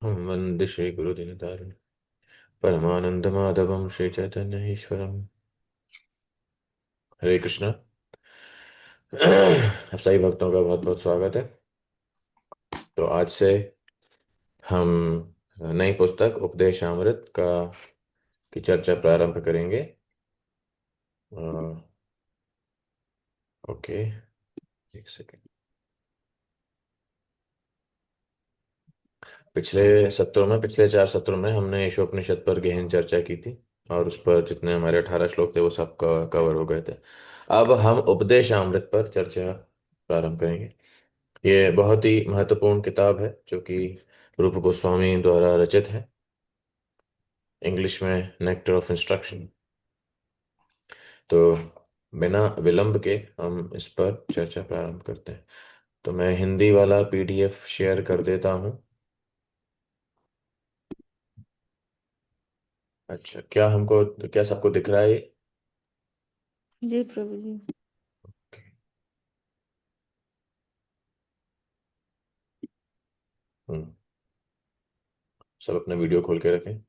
वंदे श्री गुरुदिनतारिणि परमानंद माधवम श्री चैतन्य ईश्वरम। हरे कृष्णा। आप सभी भक्तों का बहुत बहुत स्वागत है। तो आज से हम नई पुस्तक उपदेशामृत का की चर्चा प्रारंभ करेंगे। अ, ओके, एक सेकेंड। पिछले 4 सत्रों में हमने ईशोपनिषद पर गहन चर्चा की थी, और उस पर जितने हमारे 18 श्लोक थे वो सब कवर हो गए थे। अब हम उपदेशामृत पर चर्चा प्रारंभ करेंगे। ये बहुत ही महत्वपूर्ण किताब है जो कि रूप गोस्वामी द्वारा रचित है, इंग्लिश में नेक्टर ऑफ इंस्ट्रक्शन। तो बिना विलंब के हम इस पर चर्चा प्रारंभ करते हैं। तो मैं हिंदी वाला पीडीएफ शेयर कर देता हूँ। अच्छा, क्या सबको दिख रहा है ये? जी प्रभु जी। हम्म, सब अपने वीडियो खोल के रखें।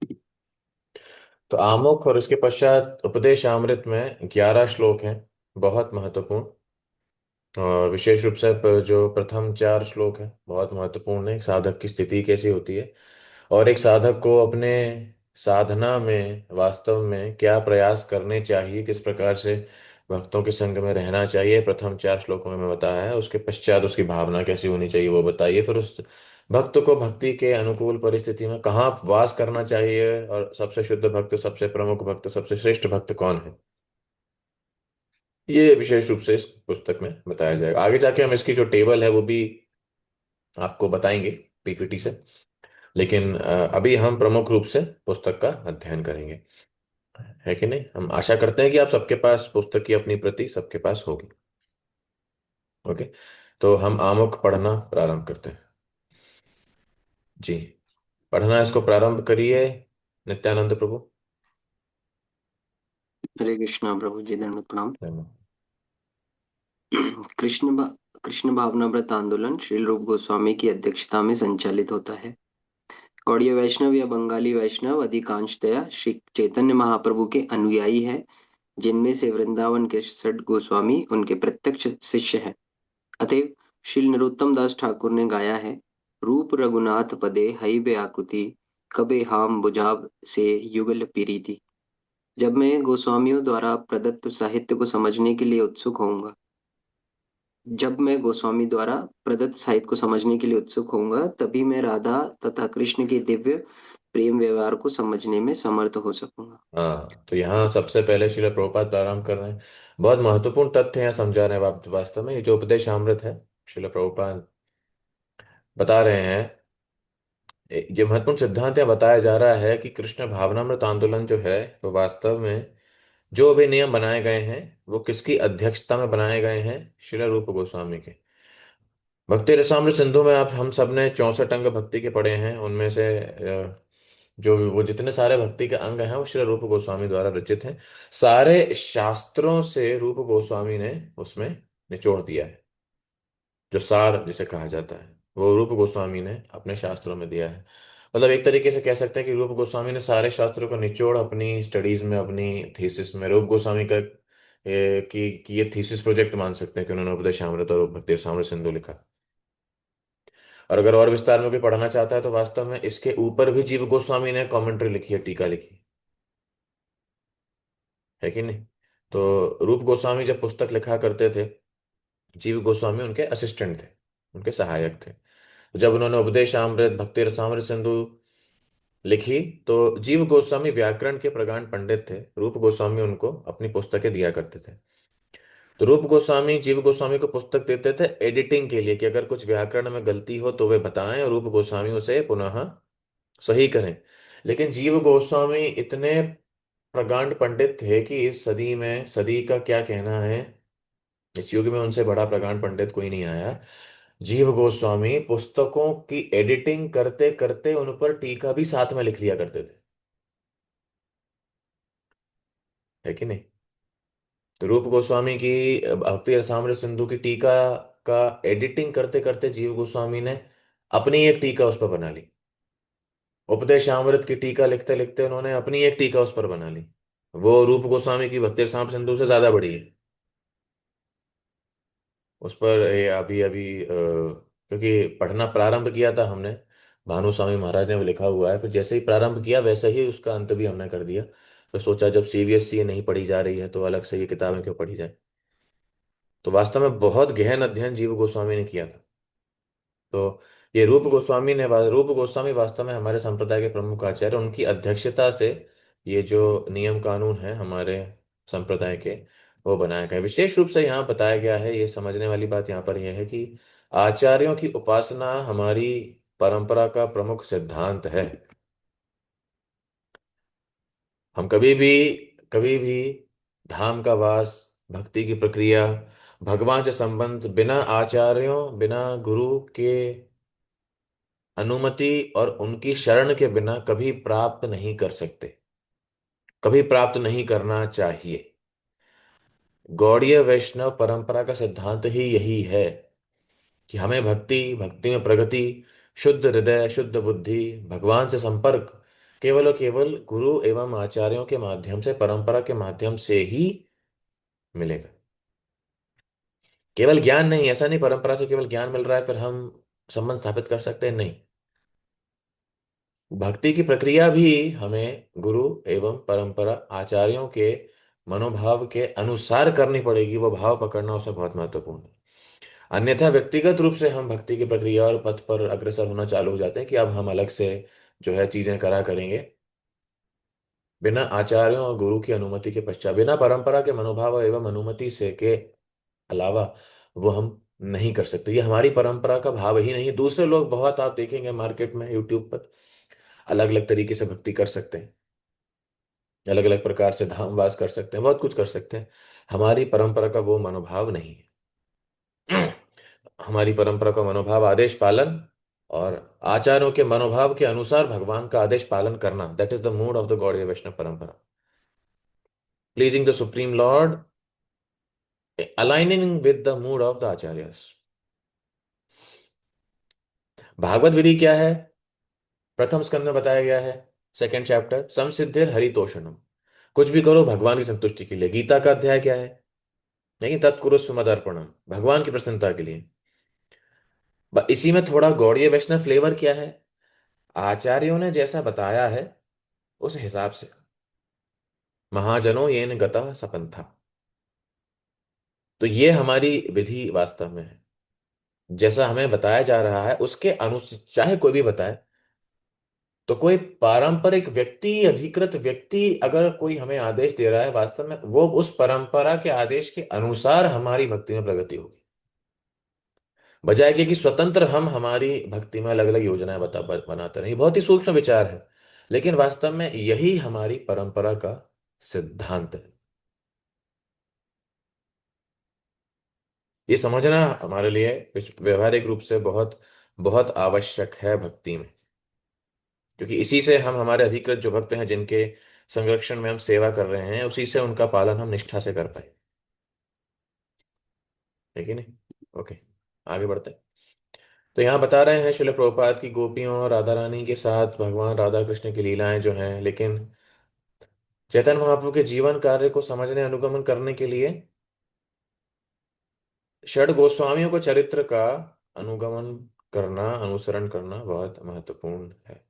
तो आमुख और इसके पश्चात उपदेशामृत में 11 श्लोक हैं, बहुत महत्वपूर्ण। और विशेष रूप से जो प्रथम 4 श्लोक हैं बहुत महत्वपूर्ण है। एक साधक की स्थिति कैसी होती है, और एक साधक को अपने साधना में वास्तव में क्या प्रयास करने चाहिए, किस प्रकार से भक्तों के संग में रहना चाहिए, प्रथम 4 श्लोकों में बताया है। उसके पश्चात उसकी भावना कैसी होनी चाहिए वो बताइए। फिर उस भक्त को भक्ति के अनुकूल परिस्थिति में कहाँ वास करना चाहिए, और सबसे शुद्ध भक्त, सबसे प्रमुख भक्त, सबसे श्रेष्ठ भक्त कौन है, ये विशेष रूप से इस पुस्तक में बताया जाएगा। आगे जाके हम इसकी जो टेबल है वो भी आपको बताएंगे पीपीटी से। लेकिन अभी हम प्रमुख रूप से पुस्तक का अध्ययन करेंगे, है कि नहीं? हम आशा करते हैं कि आप सबके पास पुस्तक की अपनी प्रति सबके पास होगी। ओके, तो हम आमुख पढ़ना प्रारंभ करते हैं। जी, पढ़ना इसको प्रारंभ करिए, नित्यानंद प्रभु। हरे कृष्णा प्रभु जी, दंड प्रणाम। धन्यवाद। कृष्ण भा, कृष्ण भावनामृत आंदोलन श्रील रूप गोस्वामी की अध्यक्षता में संचालित होता है। गौड़ीय वैष्णव या बंगाली वैष्णव अधिकांशतया श्री चैतन्य महाप्रभु के अनुयायी हैं, जिनमें से वृंदावन के सठ गोस्वामी उनके प्रत्यक्ष शिष्य हैं। अतएव श्री नरोत्तम दास ठाकुर ने गाया है, रूप रघुनाथ पदे हई बे आकुति, कबे हाम बुझाब से युगल पीरीति। जब मैं गोस्वामियों द्वारा प्रदत्त साहित्य को समझने के लिए उत्सुक होऊंगा जब मैं गोस्वामी द्वारा प्रदत्त साहित्य को समझने के लिए उत्सुक होऊंगा, तभी मैं राधा तथा कृष्ण के दिव्य प्रेम व्यवहार को समझने में समर्थ हो सकूंगा। हाँ, तो यहाँ सबसे पहले श्रील प्रभुपाद प्रारंभ कर रहे हैं। बहुत महत्वपूर्ण तथ्य यहाँ समझा रहे हैं। वास्तव में ये जो उपदेश अमृत है, श्रील प्रभुपाद बता रहे हैं, ये महत्वपूर्ण सिद्धांत यहाँ बताया जा रहा है कि कृष्ण भावनामृत आंदोलन जो है वो वास्तव में जो भी नियम बनाए गए हैं वो किसकी अध्यक्षता में बनाए गए हैं? श्रील रूप गोस्वामी के। भक्ति रसामृत सिंधु में आप हम सब ने 64 अंग भक्ति के पढ़े हैं। उनमें से जो वो जितने सारे भक्ति के अंग हैं वो श्री रूप गोस्वामी द्वारा रचित हैं। सारे शास्त्रों से रूप गोस्वामी ने उसमें निचोड़ दिया है। जो सार जिसे कहा जाता है वो रूप गोस्वामी ने अपने शास्त्रों में दिया है। मतलब एक तरीके से कह सकते हैं कि रूप गोस्वामी ने सारे शास्त्रों का निचोड़ अपनी स्टडीज में, अपनी थीसिस में, रूप गोस्वामी का कि ये थीसिस प्रोजेक्ट मान सकते हैं कि उन्होंने उपदेशामृत और भक्ति रसामृत सिंधु लिखा। और अगर और विस्तार में कोई पढ़ना चाहता है तो वास्तव में इसके ऊपर भी जीव गोस्वामी ने कमेंट्री लिखी है, टीका लिखी है कि नहीं? तो रूप गोस्वामी जब पुस्तक लिखा करते थे, जीव गोस्वामी उनके असिस्टेंट थे, उनके सहायक थे। जब उन्होंने उपदेशामृत भक्ति रसामृत सिंधु लिखी तो जीव गोस्वामी व्याकरण के प्रगाढ़ पंडित थे, रूप गोस्वामी उनको अपनी पुस्तकें दिया करते थे। तो रूप गोस्वामी जीव गोस्वामी को पुस्तक देते थे एडिटिंग के लिए, कि अगर कुछ व्याकरण में गलती हो तो वे बताएं और रूप गोस्वामी उसे पुनः सही करें। लेकिन जीव गोस्वामी इतने प्रगाढ़ पंडित थे कि इस सदी में, सदी का क्या कहना है, इस युग में उनसे बड़ा प्रगाढ़ पंडित कोई नहीं आया। जीव गोस्वामी पुस्तकों की एडिटिंग करते करते उन पर टीका भी साथ में लिख लिया करते थे, है कि नहीं? तो रूप गोस्वामी की भक्ति रसामृत सिंधु की टीका का एडिटिंग करते करते जीव गोस्वामी ने अपनी एक टीका उस पर बना ली। उपदेशामृत की टीका लिखते लिखते उन्होंने अपनी एक टीका उस पर बना ली। वो रूप गोस्वामी की भक्ति रसामृत सिंधु से ज्यादा बड़ी है। उस पर ये अभी अभी क्योंकि पढ़ना प्रारंभ किया था हमने, भानु स्वामी महाराज ने वो लिखा हुआ है, फिर जैसे ही प्रारंभ किया वैसे ही उसका अंत भी हमने कर दिया। तो सोचा जब सीबीएसई नहीं पढ़ी जा रही है तो अलग से ये किताबें क्यों पढ़ी जाए। तो वास्तव में बहुत गहन अध्ययन जीव गोस्वामी ने किया था। तो ये रूप गोस्वामी वास्तव में हमारे संप्रदाय के प्रमुख आचार्य, उनकी अध्यक्षता से ये जो नियम कानून है हमारे संप्रदाय के, वो बनाए गए। विशेष रूप से यहाँ बताया गया है, ये समझने वाली बात यहाँ पर यह है कि आचार्यों की उपासना हमारी परंपरा का प्रमुख सिद्धांत है। हम कभी भी धाम का वास, भक्ति की प्रक्रिया, भगवान से संबंध बिना आचार्यों, बिना गुरु के अनुमति और उनकी शरण के बिना कभी प्राप्त नहीं कर सकते, कभी प्राप्त नहीं करना चाहिए। गौड़ीय वैष्णव परंपरा का सिद्धांत ही यही है कि हमें भक्ति, भक्ति में प्रगति, शुद्ध हृदय, शुद्ध बुद्धि, भगवान से संपर्क केवल और केवल गुरु एवं आचार्यों के माध्यम से, परंपरा के माध्यम से ही मिलेगा। केवल ज्ञान नहीं, ऐसा नहीं परंपरा से केवल ज्ञान मिल रहा है फिर हम संबंध स्थापित कर सकते हैं, नहीं। भक्ति की प्रक्रिया भी हमें गुरु एवं परंपरा आचार्यों के मनोभाव के अनुसार करनी पड़ेगी। वो भाव पकड़ना उसमें बहुत महत्वपूर्ण है। अन्यथा व्यक्तिगत रूप से हम भक्ति की प्रक्रिया और पथ पर अग्रसर होना चालू हो जाते हैं कि अब हम अलग से जो है चीजें करा करेंगे, बिना आचार्यों और गुरु की अनुमति के पश्चात, बिना परंपरा के मनोभाव एवं अनुमति से के अलावा वो हम नहीं कर सकते। ये हमारी परंपरा का भाव ही नहीं है। दूसरे लोग बहुत आप देखेंगे मार्केट में, यूट्यूब पर अलग अलग तरीके से भक्ति कर सकते हैं, अलग अलग प्रकार से धाम वास कर सकते हैं, बहुत कुछ कर सकते हैं। हमारी परंपरा का वो मनोभाव नहीं है। हमारी परंपरा का मनोभाव आदेश पालन और आचार्यों के मनोभाव के अनुसार भगवान का आदेश पालन करना, that is the mood of the god Vaishnava परंपरा। Pleasing the supreme lord, aligning with the mood of the आचार्यस। भागवत विधि क्या है? प्रथम स्कंद में बताया गया है, सेकंड चैप्टर, संसिद्धिर हरितोषणम। कुछ भी करो भगवान की संतुष्टि के लिए। गीता का अध्याय क्या है? नहीं, तत्कुरु सुमदर्पणम, भगवान की प्रसन्नता के लिए। इसी में थोड़ा गौड़ीय वैष्णव फ्लेवर क्या है? आचार्यों ने जैसा बताया है उस हिसाब से, महाजनों येन गतः सपंथा। तो ये हमारी विधि वास्तव में है, जैसा हमें बताया जा रहा है उसके अनुसार, चाहे कोई भी बताए। तो कोई पारंपरिक व्यक्ति, अधिकृत व्यक्ति अगर कोई हमें आदेश दे रहा है, वास्तव में वो उस परंपरा के आदेश के अनुसार हमारी भक्ति में प्रगति होगी, बजाय कि स्वतंत्र हम हमारी भक्ति में अलग अलग योजनाएं बनाते रहे। बहुत ही सूक्ष्म विचार है, लेकिन वास्तव में यही हमारी परंपरा का सिद्धांत है। ये समझना हमारे लिए व्यवहारिक रूप से बहुत बहुत आवश्यक है भक्ति में, क्योंकि इसी से हम हमारे अधिकृत जो भक्त हैं, जिनके संरक्षण में हम सेवा कर रहे हैं, उसी से उनका पालन हम निष्ठा से कर पाए, है कि नहीं? ओके, आगे बढ़ते हैं। तो यहाँ बता रहे हैं श्रील प्रभुपाद की गोपियों और राधा रानी के साथ भगवान राधा कृष्ण की लीलाएं जो हैं, लेकिन चैतन्य महाप्रभु के जीवन कार्य को समझने, अनुगमन करने के लिए षड गोस्वामियों को चरित्र का अनुगमन करना, अनुसरण करना बहुत महत्वपूर्ण है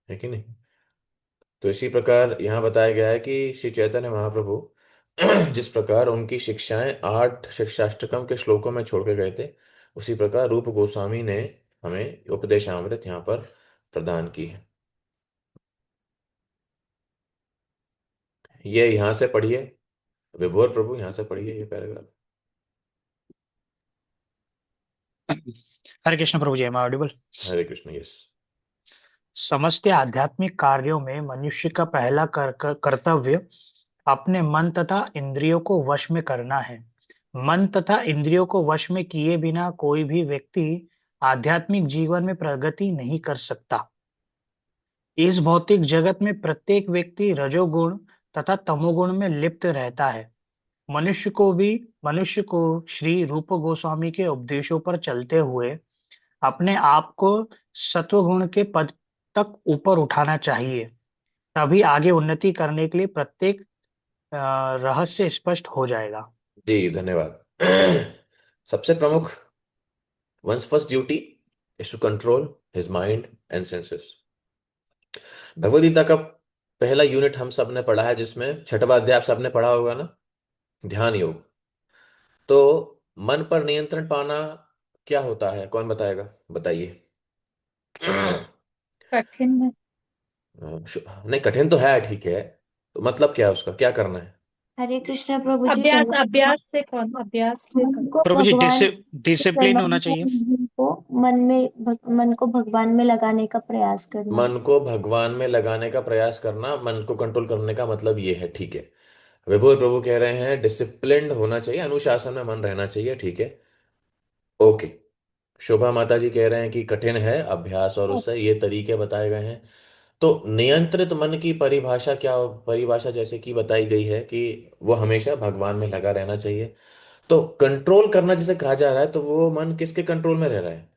कि नहीं? तो इसी प्रकार यहाँ बताया गया है कि श्री चैतन्य महाप्रभु जिस प्रकार उनकी शिक्षाएं 8 शिक्षाष्टकम के श्लोकों में छोड़ के गए थे, उसी प्रकार रूप गोस्वामी ने हमें उपदेशामृत यहाँ पर प्रदान की है। ये यहाँ से पढ़िए, विभोर प्रभु यहाँ से पढ़िए ये पैराग्राफ। हरे कृष्ण प्रभु जी, am audible? Hare Krishna, yes. समस्त आध्यात्मिक कार्यों में मनुष्य का पहला कर्तव्य अपने मन तथा इंद्रियों को वश में करना है। मन तथा इंद्रियों को वश में किए बिना कोई भी व्यक्ति आध्यात्मिक जीवन में प्रगति नहीं कर सकता। इस भौतिक जगत में प्रत्येक व्यक्ति रजोगुण तथा तमोगुण में लिप्त रहता है। मनुष्य को श्री रूप गोस्वामी के उपदेशों पर चलते हुए अपने आप को सत्वगुण के पद तक ऊपर उठाना चाहिए, तभी आगे उन्नति करने के लिए प्रत्येक रहस्य स्पष्ट हो जाएगा। जी धन्यवाद। सबसे प्रमुख, one's first duty is to control his mind and senses। Bhagavad Gita का पहला यूनिट हम सब ने पढ़ा है, जिसमें छठवां अध्याय आप सबने पढ़ा होगा ना, ध्यान योग। तो मन पर नियंत्रण पाना क्या होता है, कौन बताएगा, बताइए। कठिन है। नहीं, कठिन तो है, ठीक है, तो मतलब क्या है उसका, क्या करना है। हरे कृष्णा प्रभु जी। अभ्यास चलो, अभ्यास से कौन अभ्यास से मन को प्रभु जी भगवान डिसिप्लिन करना होना है, चाहिए। मन को मन को भगवान में लगाने का प्रयास करना। मन को भगवान में लगाने का प्रयास करना, मन को कंट्रोल करने का मतलब ये है, ठीक है। विभु प्रभु कह रहे हैं डिसिप्लिन्ड होना चाहिए, अनुशासन में मन रहना चाहिए, ठीक है, ओके। शोभा माता जी कह रहे हैं कि कठिन है अभ्यास, और उससे ये तरीके बताए गए हैं। तो नियंत्रित मन की परिभाषा क्या, परिभाषा जैसे कि बताई गई है कि वो हमेशा भगवान में लगा रहना चाहिए। तो कंट्रोल करना जिसे कहा जा रहा है, तो वो मन किसके कंट्रोल में रह रहा है,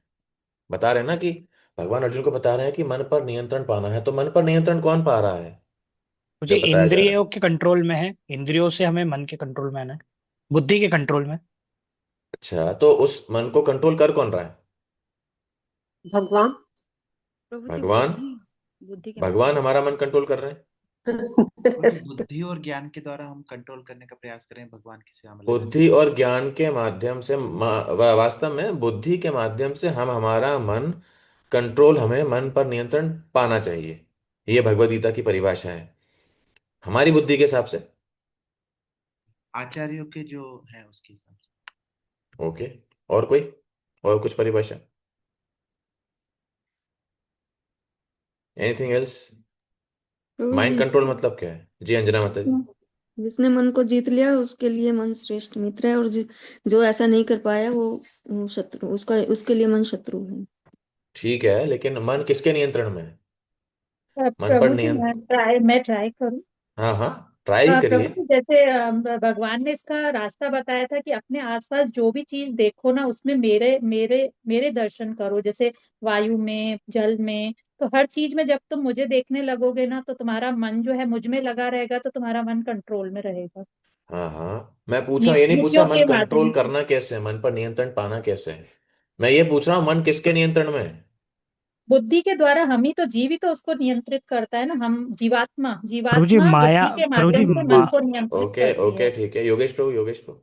बता रहे हैं ना कि भगवान अर्जुन को बता रहे हैं कि मन पर नियंत्रण पाना है, तो मन पर नियंत्रण कौन पा रहा है, मुझे जो बताया जा रहा इंद्रियों है। के कंट्रोल में है, इंद्रियों से हमें मन के कंट्रोल में आना है, बुद्धि के कंट्रोल में। अच्छा, तो उस मन को कंट्रोल कर कौन रहा है, भगवान। प्रभु जी भगवान। बुद्धि, बुद्धि के भगवान माध्यम हमारा मन कंट्रोल कर रहे हैं। प्रभु जी बुद्धि और ज्ञान के द्वारा हम कंट्रोल करने का प्रयास करें भगवान की सेवा में लगाने बुद्धि और ज्ञान के माध्यम से वास्तव में बुद्धि के माध्यम से हम हमारा मन कंट्रोल, हमें मन पर नियंत्रण पाना चाहिए। ये भगवद गीता की परिभाषा है हमारी बुद्धि के हिसाब से। आचार्यों के जो है उसके हिसाब से। ओके, और कोई, और कुछ परिभाषा, एनीथिंग एल्स। प्रभु माइंड जी, कंट्रोल मतलब क्या है जी, अंजना माता जी। जिसने मन को जीत लिया उसके लिए मन श्रेष्ठ मित्र है, और जो ऐसा नहीं कर पाया वो शत्रु, उसके लिए मन शत्रु है। ठीक है, लेकिन मन किसके नियंत्रण में है, मन पर प्रभु जी, नियंत्रण। मैं ट्राई करूं। हाँ हाँ, ट्राई ही प्रभु करिए। जी, जैसे भगवान ने इसका रास्ता बताया था कि अपने आसपास जो भी चीज देखो ना, उसमें मेरे मेरे मेरे दर्शन करो। जैसे वायु में, जल में, तो हर चीज में जब तुम मुझे देखने लगोगे ना, तो तुम्हारा मन जो है मुझ में लगा रहेगा, तो तुम्हारा मन कंट्रोल में रहेगा। हाँ हाँ, मैं पूछ रहा हूँ, ये नहीं पूछ रहा नीतियों मन के माध्यम कंट्रोल से, करना कैसे है, मन पर नियंत्रण पाना कैसे है। मैं ये पूछ रहा हूँ मन किसके नियंत्रण में है। बुद्धि के द्वारा हम ही तो, जीव ही तो उसको नियंत्रित करता है ना। हम जीवात्मा प्रभु जी जीवात्मा माया, बुद्धि के प्रभु जी माध्यम से मन को नियंत्रित ओके करती है। ओके, ठीक है, योगेश प्रभु, योगेश प्रभु।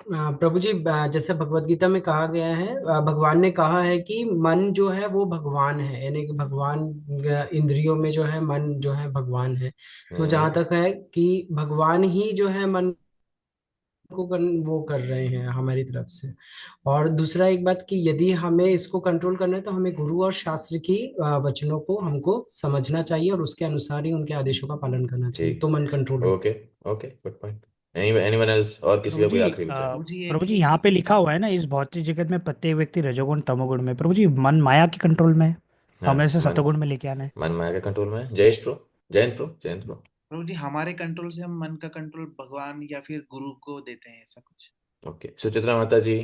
प्रभु जी, जैसे भगवत गीता में कहा गया है, भगवान ने कहा है कि मन जो है वो भगवान है, यानी कि भगवान इंद्रियों में जो है मन जो है भगवान है। तो जहां हम्म। तक है कि भगवान ही जो है मन वो कर रहे हैं हमारी तरफ से। और दूसरा एक बात कि यदि हमें इसको कंट्रोल करना है तो हमें गुरु और शास्त्र की वचनों को हमको समझना चाहिए और उसके अनुसार ही उनके आदेशों का पालन करना चाहिए, ठीक, तो मन कंट्रोल हो। Okay okay, good point. Anyone else, और किसी प्रभु का कोई जी आखिरी विचार। प्रभु जी ये प्रभु भी जी है यहाँ कि पे लिखा हुआ है ना, इस भौतिक जगत में प्रत्येक व्यक्ति रजोगुण तमोगुण में। प्रभु जी मन माया के कंट्रोल में है, हाँ, हमें से मन, सतोगुण में लेके आना है। मन माया के कंट्रोल में है। जयेश प्रो, जयंत प्रो, जयंत प्रो। प्रभु जी हमारे कंट्रोल से हम मन का कंट्रोल भगवान या फिर गुरु को देते हैं, ऐसा कुछ। ओके, सुचित्रा माता जी।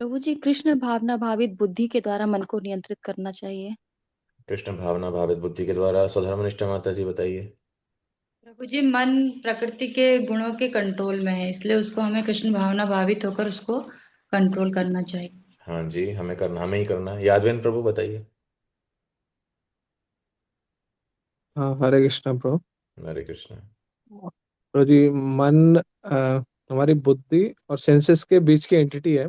प्रभु जी कृष्ण भावना भावित बुद्धि के द्वारा मन को नियंत्रित करना चाहिए। कृष्ण भावना भावित बुद्धि के द्वारा। स्वधर्मनिष्ठा माता जी बताइए। प्रभु जी मन प्रकृति के गुणों के कंट्रोल में है, इसलिए उसको हमें कृष्ण भावना भावित होकर उसको कंट्रोल करना चाहिए। हाँ जी, हमें करना, हमें ही करना है। यादवेंद्र प्रभु बताइए। हाँ, हरे कृष्णा ब्रो। हरे कृष्ण। ब्रो जी, मन हमारी बुद्धि और सेंसेस के बीच की एंटिटी है,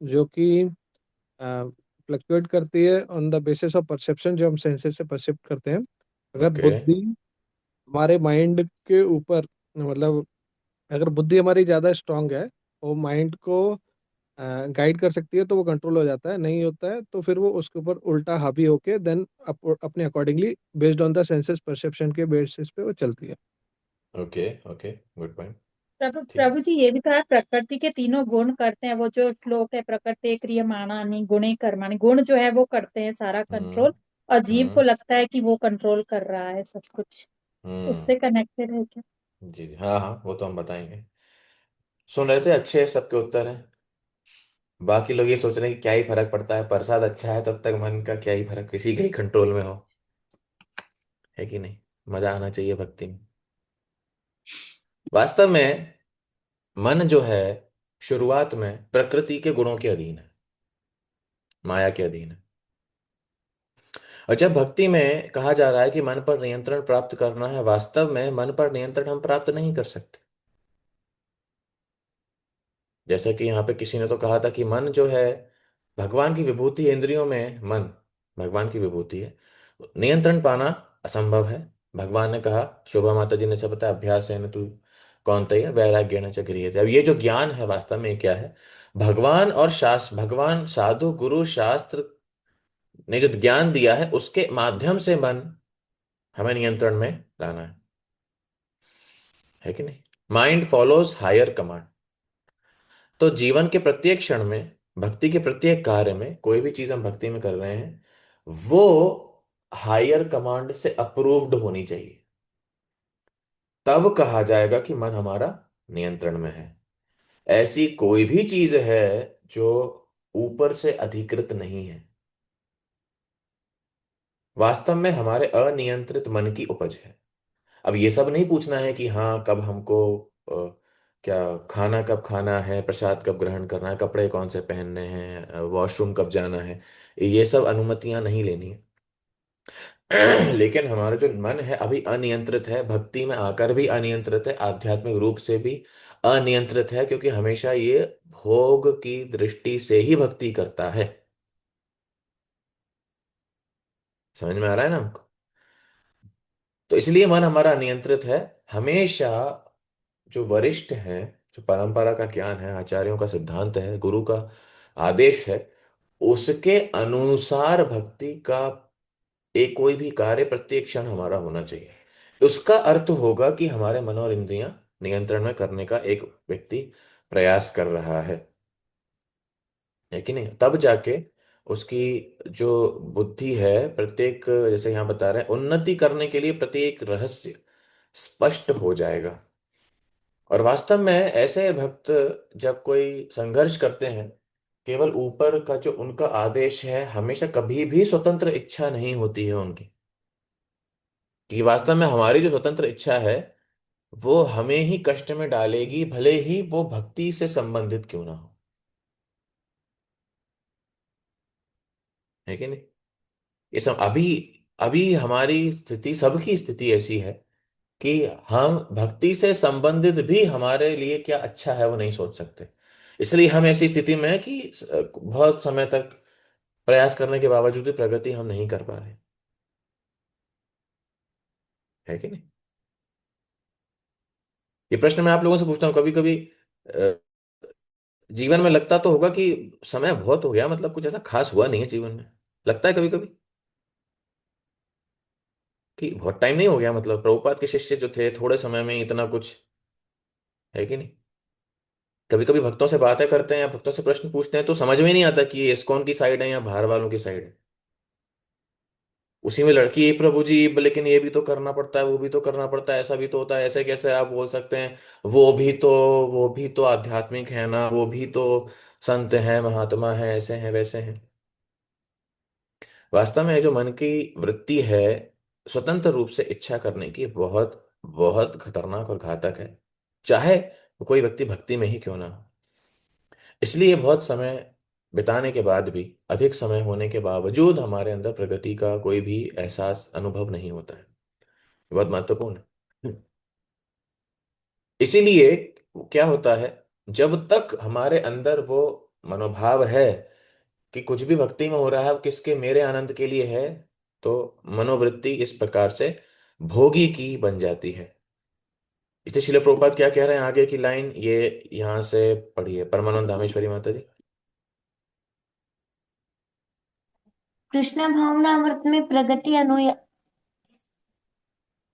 जो कि फ्लक्चुएट करती है on the basis of perception, जो हम सेंसेस से परसेप्ट करते हैं। अगर ओके बुद्धि हमारे माइंड के ऊपर, मतलब अगर बुद्धि हमारी ज़्यादा स्ट्रांग है, वो माइंड को गाइड कर सकती है, तो वो कंट्रोल हो जाता है। नहीं होता है तो फिर वो उसके ऊपर उल्टा हावी होके देन अपने accordingly based on the senses perception के बेसिस पे वो चलती है। Okay okay, good point. प्रभु ठीक है। प्रभु जी, ये भी कहा प्रकृति के तीनों गुण करते हैं। वो जो श्लोक है, प्रकृति क्रियमाणानि गुणे कर्माणि, गुण जो है वो करते हैं सारा हम्म कंट्रोल, और जीव को हम्म लगता है कि वो कंट्रोल कर रहा है सब कुछ। हम्म। उससे कनेक्टेड है क्या? जी हाँ हाँ, वो तो हम बताएंगे। सुन रहे थे, अच्छे सबके उत्तर हैं। बाकी लोग ये सोच रहे हैं कि क्या ही फर्क पड़ता है, प्रसाद अच्छा है तब तक मन का क्या ही फर्क, किसी के ही कंट्रोल में हो, है कि नहीं। मजा आना चाहिए भक्ति में। वास्तव में मन जो है शुरुआत में प्रकृति के गुणों के अधीन है, माया के अधीन है। और जब भक्ति में कहा जा रहा है कि मन पर नियंत्रण प्राप्त करना है, वास्तव में मन पर नियंत्रण हम प्राप्त नहीं कर सकते। जैसे कि यहाँ पे किसी ने तो कहा था कि मन जो है भगवान की विभूति है, इंद्रियों में मन भगवान की विभूति है, नियंत्रण पाना असंभव है। भगवान ने कहा, शोभा माता जी ने से बताया, अभ्यास है न तू कौन तय वैराग्य न च गृह्यते। अब ये जो ज्ञान है वास्तव में ये क्या है? भगवान और शास्त्र, भगवान साधु गुरु शास्त्र ने जो ज्ञान दिया है उसके माध्यम से मन हमें नियंत्रण में लाना है कि नहीं। Mind follows higher command. तो जीवन के प्रत्येक क्षण में, भक्ति के प्रत्येक कार्य में, कोई भी चीज हम भक्ति में कर रहे हैं वो हायर कमांड से अप्रूव्ड होनी चाहिए, तब कहा जाएगा कि मन हमारा नियंत्रण में है। ऐसी कोई भी चीज है जो ऊपर से अधिकृत नहीं है, वास्तव में हमारे अनियंत्रित मन की उपज है। अब ये सब नहीं पूछना है कि हाँ कब हमको क्या खाना कब खाना है, प्रसाद कब ग्रहण करना है, कपड़े कौन से पहनने हैं, वॉशरूम कब जाना है, ये सब अनुमतियां नहीं लेनी है। लेकिन हमारा जो मन है अभी अनियंत्रित है, भक्ति में आकर भी अनियंत्रित है, आध्यात्मिक रूप से भी अनियंत्रित है, क्योंकि हमेशा ये भोग की दृष्टि से ही भक्ति करता है। समझ में आ रहा है ना हमको? तो इसलिए मन हमारा अनियंत्रित है। हमेशा जो वरिष्ठ हैं, जो परंपरा का ज्ञान है, आचार्यों का सिद्धांत है, गुरु का आदेश है, उसके अनुसार भक्ति का एक कोई भी कार्य प्रत्येक क्षण हमारा होना चाहिए। उसका अर्थ होगा कि हमारे मन और इंद्रियां नियंत्रण में करने का एक व्यक्ति प्रयास कर रहा है कि नहीं। तब जाके उसकी जो बुद्धि है प्रत्येक, जैसे यहाँ बता रहे हैं, उन्नति करने के लिए प्रत्येक रहस्य स्पष्ट हो जाएगा। और वास्तव में ऐसे भक्त जब कोई संघर्ष करते हैं, केवल ऊपर का जो उनका आदेश है, हमेशा कभी भी स्वतंत्र इच्छा नहीं होती है उनकी, कि वास्तव में हमारी जो स्वतंत्र इच्छा है वो हमें ही कष्ट में डालेगी, भले ही वो भक्ति से संबंधित क्यों ना हो, है कि नहीं। ये सब अभी अभी हमारी स्थिति, सबकी स्थिति ऐसी है कि हम भक्ति से संबंधित भी हमारे लिए क्या अच्छा है वो नहीं सोच सकते। इसलिए हम ऐसी स्थिति में हैं कि बहुत समय तक प्रयास करने के बावजूद भी प्रगति हम नहीं कर पा रहे, है कि नहीं। ये प्रश्न मैं आप लोगों से पूछता हूँ, कभी कभी जीवन में लगता तो होगा कि समय बहुत हो गया, मतलब कुछ ऐसा खास हुआ नहीं है जीवन में, लगता है कभी कभी कि बहुत टाइम नहीं हो गया, मतलब प्रभुपाद के शिष्य जो थे थोड़े समय में ही इतना कुछ, है कि नहीं। कभी कभी भक्तों से बातें करते हैं या भक्तों से प्रश्न पूछते हैं तो समझ में नहीं आता कि ये इस्कॉन की साइड है या बाहर वालों की साइड है। उसी में लड़की, ये प्रभु जी लेकिन ये भी तो करना पड़ता है, वो भी तो करना पड़ता है, ऐसा भी तो होता है, ऐसे कैसे आप बोल सकते हैं, वो भी तो आध्यात्मिक है ना, वो भी तो संत हैं, महात्मा हैं, ऐसे हैं वैसे हैं। वास्तव में जो मन की वृत्ति है स्वतंत्र रूप से इच्छा करने की, बहुत बहुत खतरनाक और घातक है, चाहे कोई व्यक्ति भक्ति में ही क्यों ना हो। इसलिए बहुत समय बिताने के बाद भी, अधिक समय होने के बावजूद हमारे अंदर प्रगति का कोई भी एहसास, अनुभव नहीं होता है। ये बहुत महत्वपूर्ण है। इसीलिए क्या होता है, जब तक हमारे अंदर वो मनोभाव है कि कुछ भी भक्ति में हो रहा है वो किसके, मेरे आनंद के लिए है, तो मनोवृत्ति इस प्रकार से भोगी की बन जाती है। इसे शिल प्रभुपाद क्या कह रहे हैं, आगे की लाइन ये यहाँ से पढ़िए, परमानंद धामेश्वरी माता जी। कृष्ण भावनामृत में प्रगति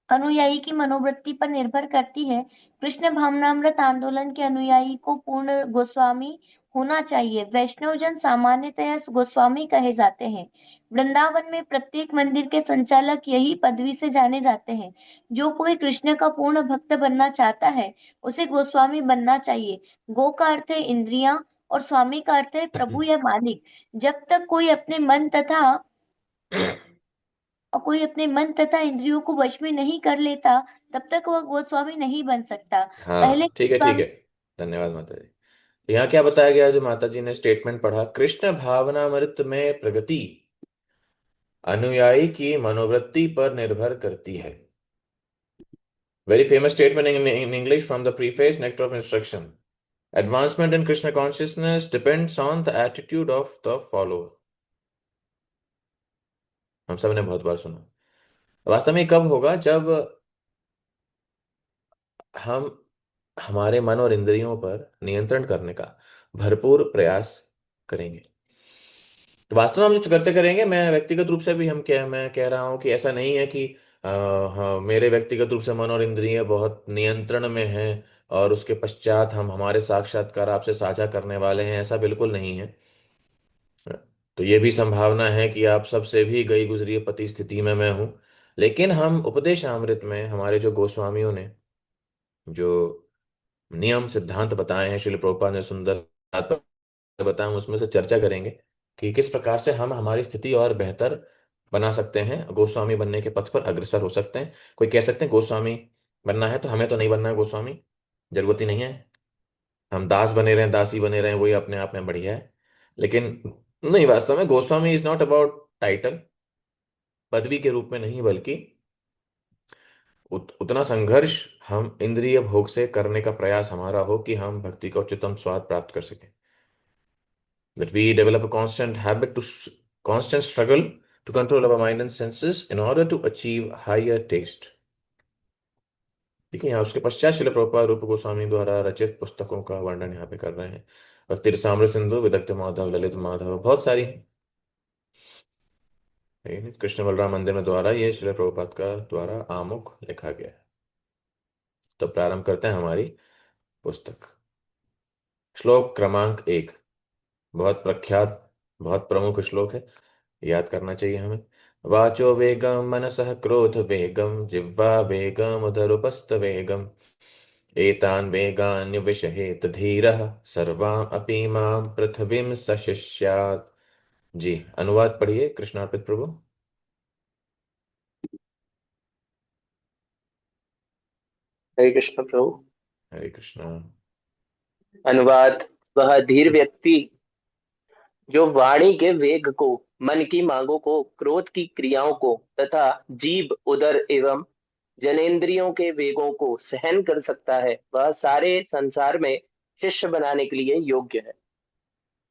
अनुयायी की मनोवृत्ति पर निर्भर करती है। कृष्ण भावनामृत आंदोलन के अनुयायी को पूर्ण गोस्वामी होना चाहिए। वैष्णवजन सामान्यतया गोस्वामी कहे जाते हैं। वृंदावन में प्रत्येक मंदिर के संचालक यही पदवी से जाने जाते हैं। जो कोई कृष्ण का पूर्ण भक्त बनना चाहता है उसे गोस्वामी बनना चाहिए। गो का अर्थ है इंद्रियां और स्वामी का अर्थ है प्रभु या मालिक। जब तक कोई अपने मन तथा इंद्रियों को वश में नहीं कर लेता, तब तक वह गोस्वामी नहीं बन सकता। पहले हाँ ठीक है ठीक है। धन्यवाद माता जी। यहाँ क्या बताया गया, जो माता जी ने स्टेटमेंट पढ़ा, कृष्ण भावनामृत में प्रगति अनुयायी की मनोवृत्ति पर निर्भर करती है। Very famous statement in English from the preface nectar of instruction. Advancement in Krishna consciousness depends on the attitude of the follower. हम सब ने बहुत बार सुना। वास्तव में ये कब होगा, जब हम हमारे मन और इंद्रियों पर नियंत्रण करने का भरपूर प्रयास करेंगे। तो वास्तव में हम जो चर्चा करेंगे, मैं व्यक्तिगत रूप से भी मैं कह रहा हूँ कि ऐसा नहीं है कि हाँ मेरे व्यक्तिगत रूप से मन और इंद्रिय बहुत नियंत्रण में हैं और उसके पश्चात हम हमारे साक्षात्कार आपसे साझा करने वाले हैं, ऐसा बिल्कुल नहीं है। तो ये भी संभावना है कि आप सबसे भी गई गुजरी पति स्थिति में मैं हूँ। लेकिन हम उपदेश अमृत में हमारे जो गोस्वामियों ने जो नियम सिद्धांत बताए हैं, श्रील प्रभुपाद ने सुंदर बताया, उसमें से चर्चा करेंगे कि किस प्रकार से हम हमारी स्थिति और बेहतर बना सकते हैं, गोस्वामी बनने के पथ पर अग्रसर हो सकते हैं। कोई कह सकते हैं गोस्वामी बनना है तो हमें तो नहीं बनना है गोस्वामी, जरूरत ही नहीं है, हम दास बने रहें दासी बने रहें, वही अपने आप में बढ़िया है। लेकिन नहीं, वास्तव में Goswami is not about title, पदवी के रूप में नहीं, बल्कि उतना संघर्ष हम इंद्रिय भोग से करने का प्रयास हमारा हो कि हम भक्ति का उच्चतम स्वाद प्राप्त कर सकें। That we develop a constant habit constant struggle to control our mind and senses in order to achieve higher taste। ठीक है, यहाँ उसके पश्चात श्रील प्रभुपाद रूप गोस्वामी द्वारा रचित पुस्तकों का वर्णन यहाँ पे कर रहे हैं। और तीर्थामृत सिंधु, विदग्ध माधव, ललित माधव, बहुत सारी हैं। कृष्ण बलराम मंदिर में द्वारा ये श्रील प्रभुपाद का द्वारा आमुख लिखा गया है। तो प्रारंभ करते हैं हमारी पुस्तक। श्लोक क्रमांक 1, बहुत प्रख्यात बहुत प्रमुख श्लोक है, याद करना चाहिए हमें। वाचो वेगम मनसः क्रोध वेगम जिह्वा वेगम उदरुपस्थ वेगम एतान वेगान विषहेत धीरः सर्वाम अपि मां पृथ्वीं सशिष्यात्। जी, अनुवाद पढ़िए कृष्णार्पित प्रभु। हरे कृष्ण प्रभु। हरे कृष्णा। अनुवाद। वह धीर व्यक्ति जो वाणी के वेग को, मन की मांगों को, क्रोध की क्रियाओं को तथा जीभ, उदर एवं जनेंद्रियों के वेगों को सहन कर सकता है, वह सारे संसार में शिष्य बनाने के लिए योग्य है।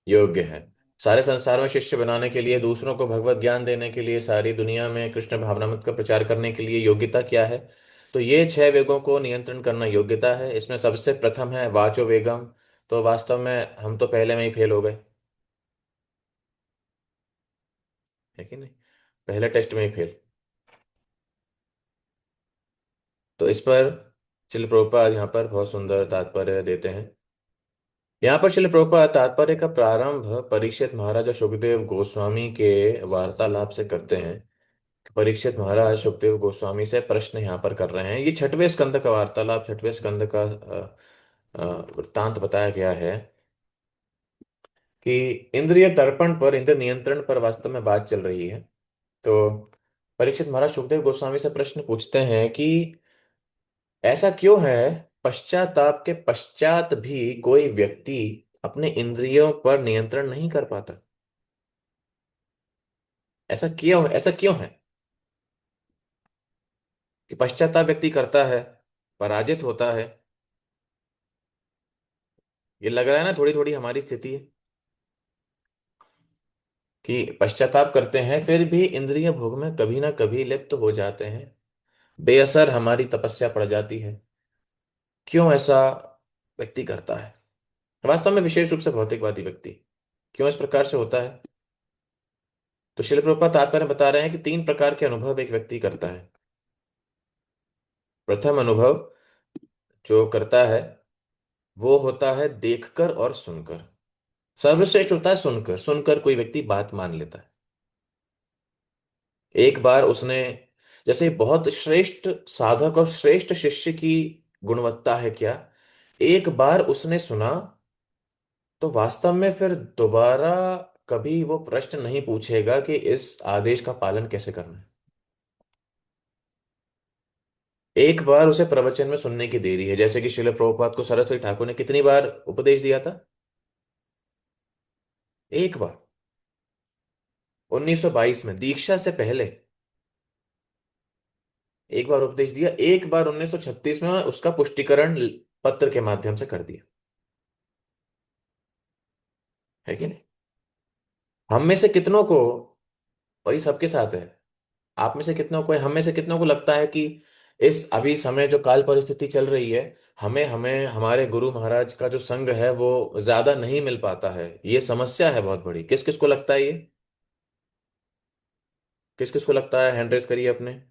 योग्य है, सारे संसार में शिष्य बनाने के लिए, दूसरों को भगवत ज्ञान देने के लिए, सारी दुनिया में कृष्ण भावनामृत का प्रचार करने के लिए योग्यता क्या है? तो ये 6 वेगों को नियंत्रण करना योग्यता है। इसमें सबसे प्रथम है वाचो वेगम। तो वास्तव में हम तो पहले में ही फेल हो गए, है कि नहीं? पहले टेस्ट में ही फेल। तो इस पर शिल प्रभुपाद यहाँ पर बहुत सुंदर तात्पर्य देते हैं। यहाँ पर शिल प्रभुपाद तात्पर्य का प्रारंभ परीक्षित महाराज और सुखदेव गोस्वामी के वार्तालाप से करते हैं। परीक्षित महाराज सुखदेव गोस्वामी से प्रश्न यहाँ पर कर रहे हैं। ये 6वें स्कंद का वार्तालाप, 6वें स्कंद का वृत्तांत बताया गया है कि इंद्रिय तर्पण पर, इंद्रिय नियंत्रण पर वास्तव में बात चल रही है। तो परीक्षित महाराज सुखदेव गोस्वामी से प्रश्न पूछते हैं कि ऐसा क्यों है पश्चाताप के पश्चात भी कोई व्यक्ति अपने इंद्रियों पर नियंत्रण नहीं कर पाता? ऐसा क्यों है कि पश्चाताप व्यक्ति करता है, पराजित होता है? ये लग रहा है ना थोड़ी थोड़ी हमारी स्थिति है कि पश्चाताप करते हैं फिर भी इंद्रिय भोग में कभी ना कभी लिप्त हो जाते हैं, बेअसर हमारी तपस्या पड़ जाती है। क्यों ऐसा व्यक्ति करता है? वास्तव में विशेष रूप से भौतिकवादी व्यक्ति क्यों इस प्रकार से होता है? तो श्रील प्रभुपाद तात्पर्य बता रहे हैं कि 3 प्रकार के अनुभव एक व्यक्ति करता है। प्रथम अनुभव जो करता है वो होता है देखकर और सुनकर। सर्वश्रेष्ठ होता है सुनकर, सुनकर कोई व्यक्ति बात मान लेता है। एक बार उसने, जैसे बहुत श्रेष्ठ साधक और श्रेष्ठ शिष्य की गुणवत्ता है क्या, एक बार उसने सुना तो वास्तव में फिर दोबारा कभी वो प्रश्न नहीं पूछेगा कि इस आदेश का पालन कैसे करना है। एक बार उसे प्रवचन में सुनने की देरी है, जैसे कि श्रील प्रभुपाद को सरस्वती ठाकुर ने कितनी बार उपदेश दिया था? एक बार, 1922 में दीक्षा से पहले एक बार उपदेश दिया, एक बार 1936 में उसका पुष्टिकरण पत्र के माध्यम से कर दिया, है कि नहीं? हम में से कितनों को, और ये सबके साथ है, आप में से कितनों को, हम में से कितनों को लगता है कि इस अभी समय जो काल परिस्थिति चल रही है, हमें हमें हमारे गुरु महाराज का जो संग है वो ज्यादा नहीं मिल पाता है? ये समस्या है बहुत बड़ी। किस किस को लगता है ये? किस किस को लगता है? हैंड रेस करिए अपने।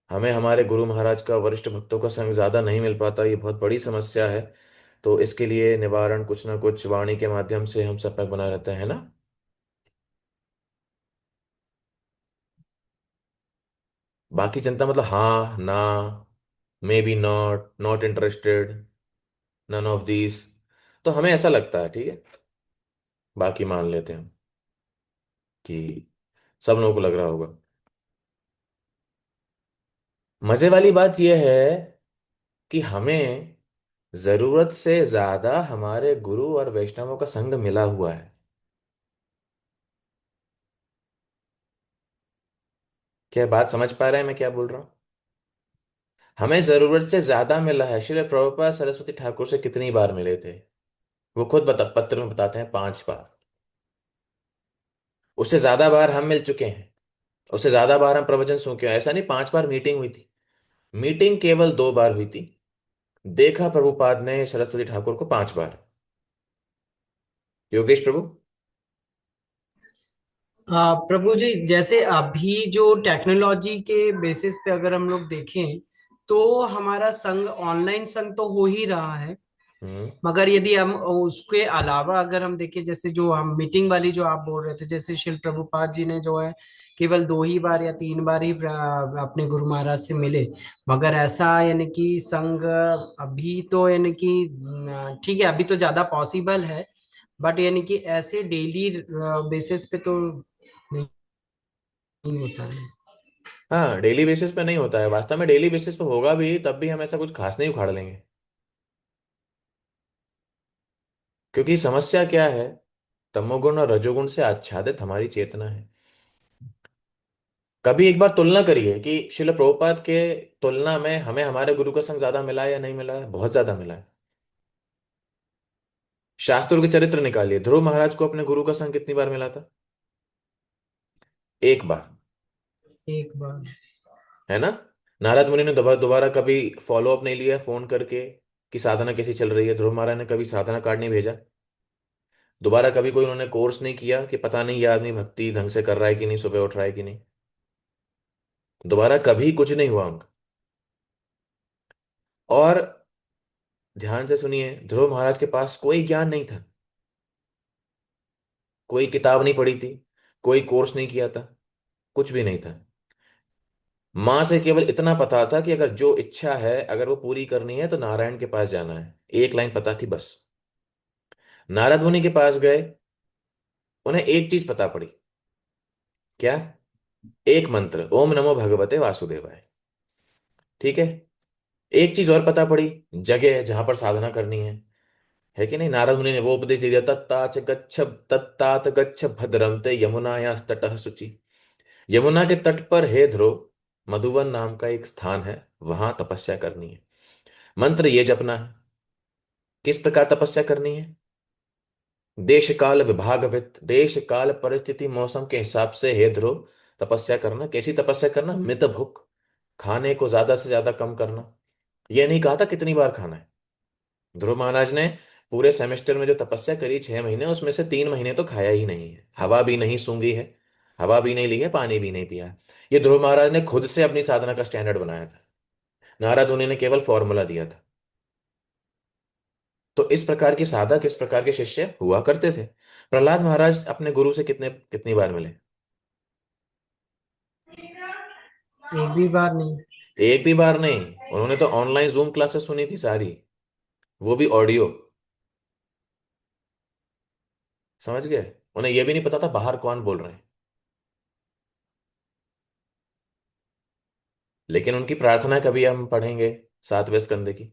हमें हमारे गुरु महाराज का, वरिष्ठ भक्तों का संग ज्यादा नहीं मिल पाता, ये बहुत बड़ी समस्या है। तो इसके लिए निवारण कुछ ना कुछ वाणी के माध्यम से हम सब तक बना रहते हैं ना। बाकी जनता मतलब हाँ ना, maybe not, not interested, none of these. तो हमें ऐसा लगता है, ठीक है, बाकी मान लेते हैं हम कि सब लोगों को लग रहा होगा। मजे वाली बात यह है कि हमें जरूरत से ज्यादा हमारे गुरु और वैष्णवों का संग मिला हुआ है। क्या बात समझ पा रहे हैं मैं क्या बोल रहा हूं? हमें जरूरत से ज्यादा मिला है। श्रील प्रभुपाद सरस्वती ठाकुर से कितनी बार मिले थे? वो खुद पत्र में बताते हैं, 5 बार। उससे ज्यादा बार हम मिल चुके हैं, उससे ज्यादा बार हम प्रवचन सुन के आए। ऐसा नहीं 5 बार मीटिंग हुई थी, मीटिंग केवल 2 बार हुई थी। देखा प्रभुपाद ने सरस्वती ठाकुर को 5 बार। योगेश प्रभु। प्रभु जी, जैसे अभी जो टेक्नोलॉजी के बेसिस पे अगर हम लोग देखें तो हमारा संग, ऑनलाइन संग तो हो ही रहा है, हम्म। मगर यदि हम उसके अलावा अगर हम देखें, जैसे जो हम मीटिंग वाली जो आप बोल रहे थे, जैसे शिल प्रभुपाद जी ने जो है केवल 2 ही बार या 3 बार ही अपने गुरु महाराज से मिले, मगर ऐसा यानी कि संग अभी तो यानी कि ठीक है, अभी तो ज्यादा पॉसिबल है, बट यानी कि ऐसे डेली बेसिस पे तो नहीं होता है। हाँ, डेली बेसिस पे नहीं होता है। वास्तव में डेली बेसिस पे होगा भी तब भी हम ऐसा कुछ खास नहीं उखाड़ लेंगे। क्योंकि समस्या क्या है? तमोगुण और रजोगुण से आच्छादित हमारी चेतना है। कभी एक बार तुलना करिए कि शिल प्रभुपाद के तुलना में हमें हमारे गुरु का संग ज्यादा मिला है या नहीं मिला है? बहुत ज्यादा मिला है। शास्त्रों के चरित्र निकालिए, ध्रुव महाराज को अपने गुरु का संग कितनी बार मिला था? 1 बार, 1 बार। है ना? नारद मुनि ने दोबारा दोबारा कभी फॉलो अप नहीं लिया फोन करके कि साधना कैसी चल रही है? ध्रुव महाराज ने कभी साधना कार्ड नहीं भेजा? दोबारा कभी कोई उन्होंने कोर्स नहीं किया कि पता नहीं ये आदमी भक्ति ढंग से कर रहा है कि नहीं, सुबह उठ रहा है कि नहीं? दोबारा कभी कुछ नहीं हुआ उनका। और ध्यान से सुनिए, ध्रुव महाराज के पास कोई ज्ञान नहीं था, कोई किताब नहीं पढ़ी थी, कोई कोर्स नहीं किया था, कुछ भी नहीं था। माँ से केवल इतना पता था कि अगर जो इच्छा है अगर वो पूरी करनी है तो नारायण के पास जाना है। एक लाइन पता थी बस। नारद मुनि के पास गए, उन्हें एक चीज पता पड़ी। क्या? एक मंत्र, ओम नमो भगवते वासुदेवाय। ठीक है। एक चीज और पता पड़ी, जगह जहां पर साधना करनी है कि नहीं? नारद मुनि ने वो उपदेश दे दिया, तत्ताच गच्छ, तत्तात गच्छ भद्रम ते यमुनाया तटः शुचि। यमुना के तट पर हे ध्रुव, मधुवन नाम का एक स्थान है, वहां तपस्या करनी है। मंत्र ये जपना है। किस प्रकार तपस्या करनी है? देश काल विभागवित, देश काल परिस्थिति मौसम के हिसाब से हे ध्रुव तपस्या करना। कैसी तपस्या करना? मित भुक, खाने को ज्यादा से ज्यादा कम करना। यह नहीं कहा था कितनी बार खाना है। ध्रुव महाराज ने पूरे सेमेस्टर में जो तपस्या करी 6 महीने, उसमें से 3 महीने तो खाया ही नहीं है, हवा भी नहीं सूंघी है, हवा भी नहीं ली है, पानी भी नहीं पिया है। ये ध्रुव महाराज ने खुद से अपनी साधना का स्टैंडर्ड बनाया था। नारद मुनि ने केवल फॉर्मूला दिया था। तो इस प्रकार के साधक, इस प्रकार के शिष्य हुआ करते थे। प्रहलाद महाराज अपने गुरु से कितनी बार मिले? एक भी बार नहीं। एक भी बार नहीं। उन्होंने तो ऑनलाइन जूम क्लासेस सुनी थी सारी, वो भी ऑडियो। समझ गए? उन्हें यह भी नहीं पता था बाहर कौन बोल रहे हैं, लेकिन उनकी प्रार्थना कभी हम पढ़ेंगे 7वें स्कंद की,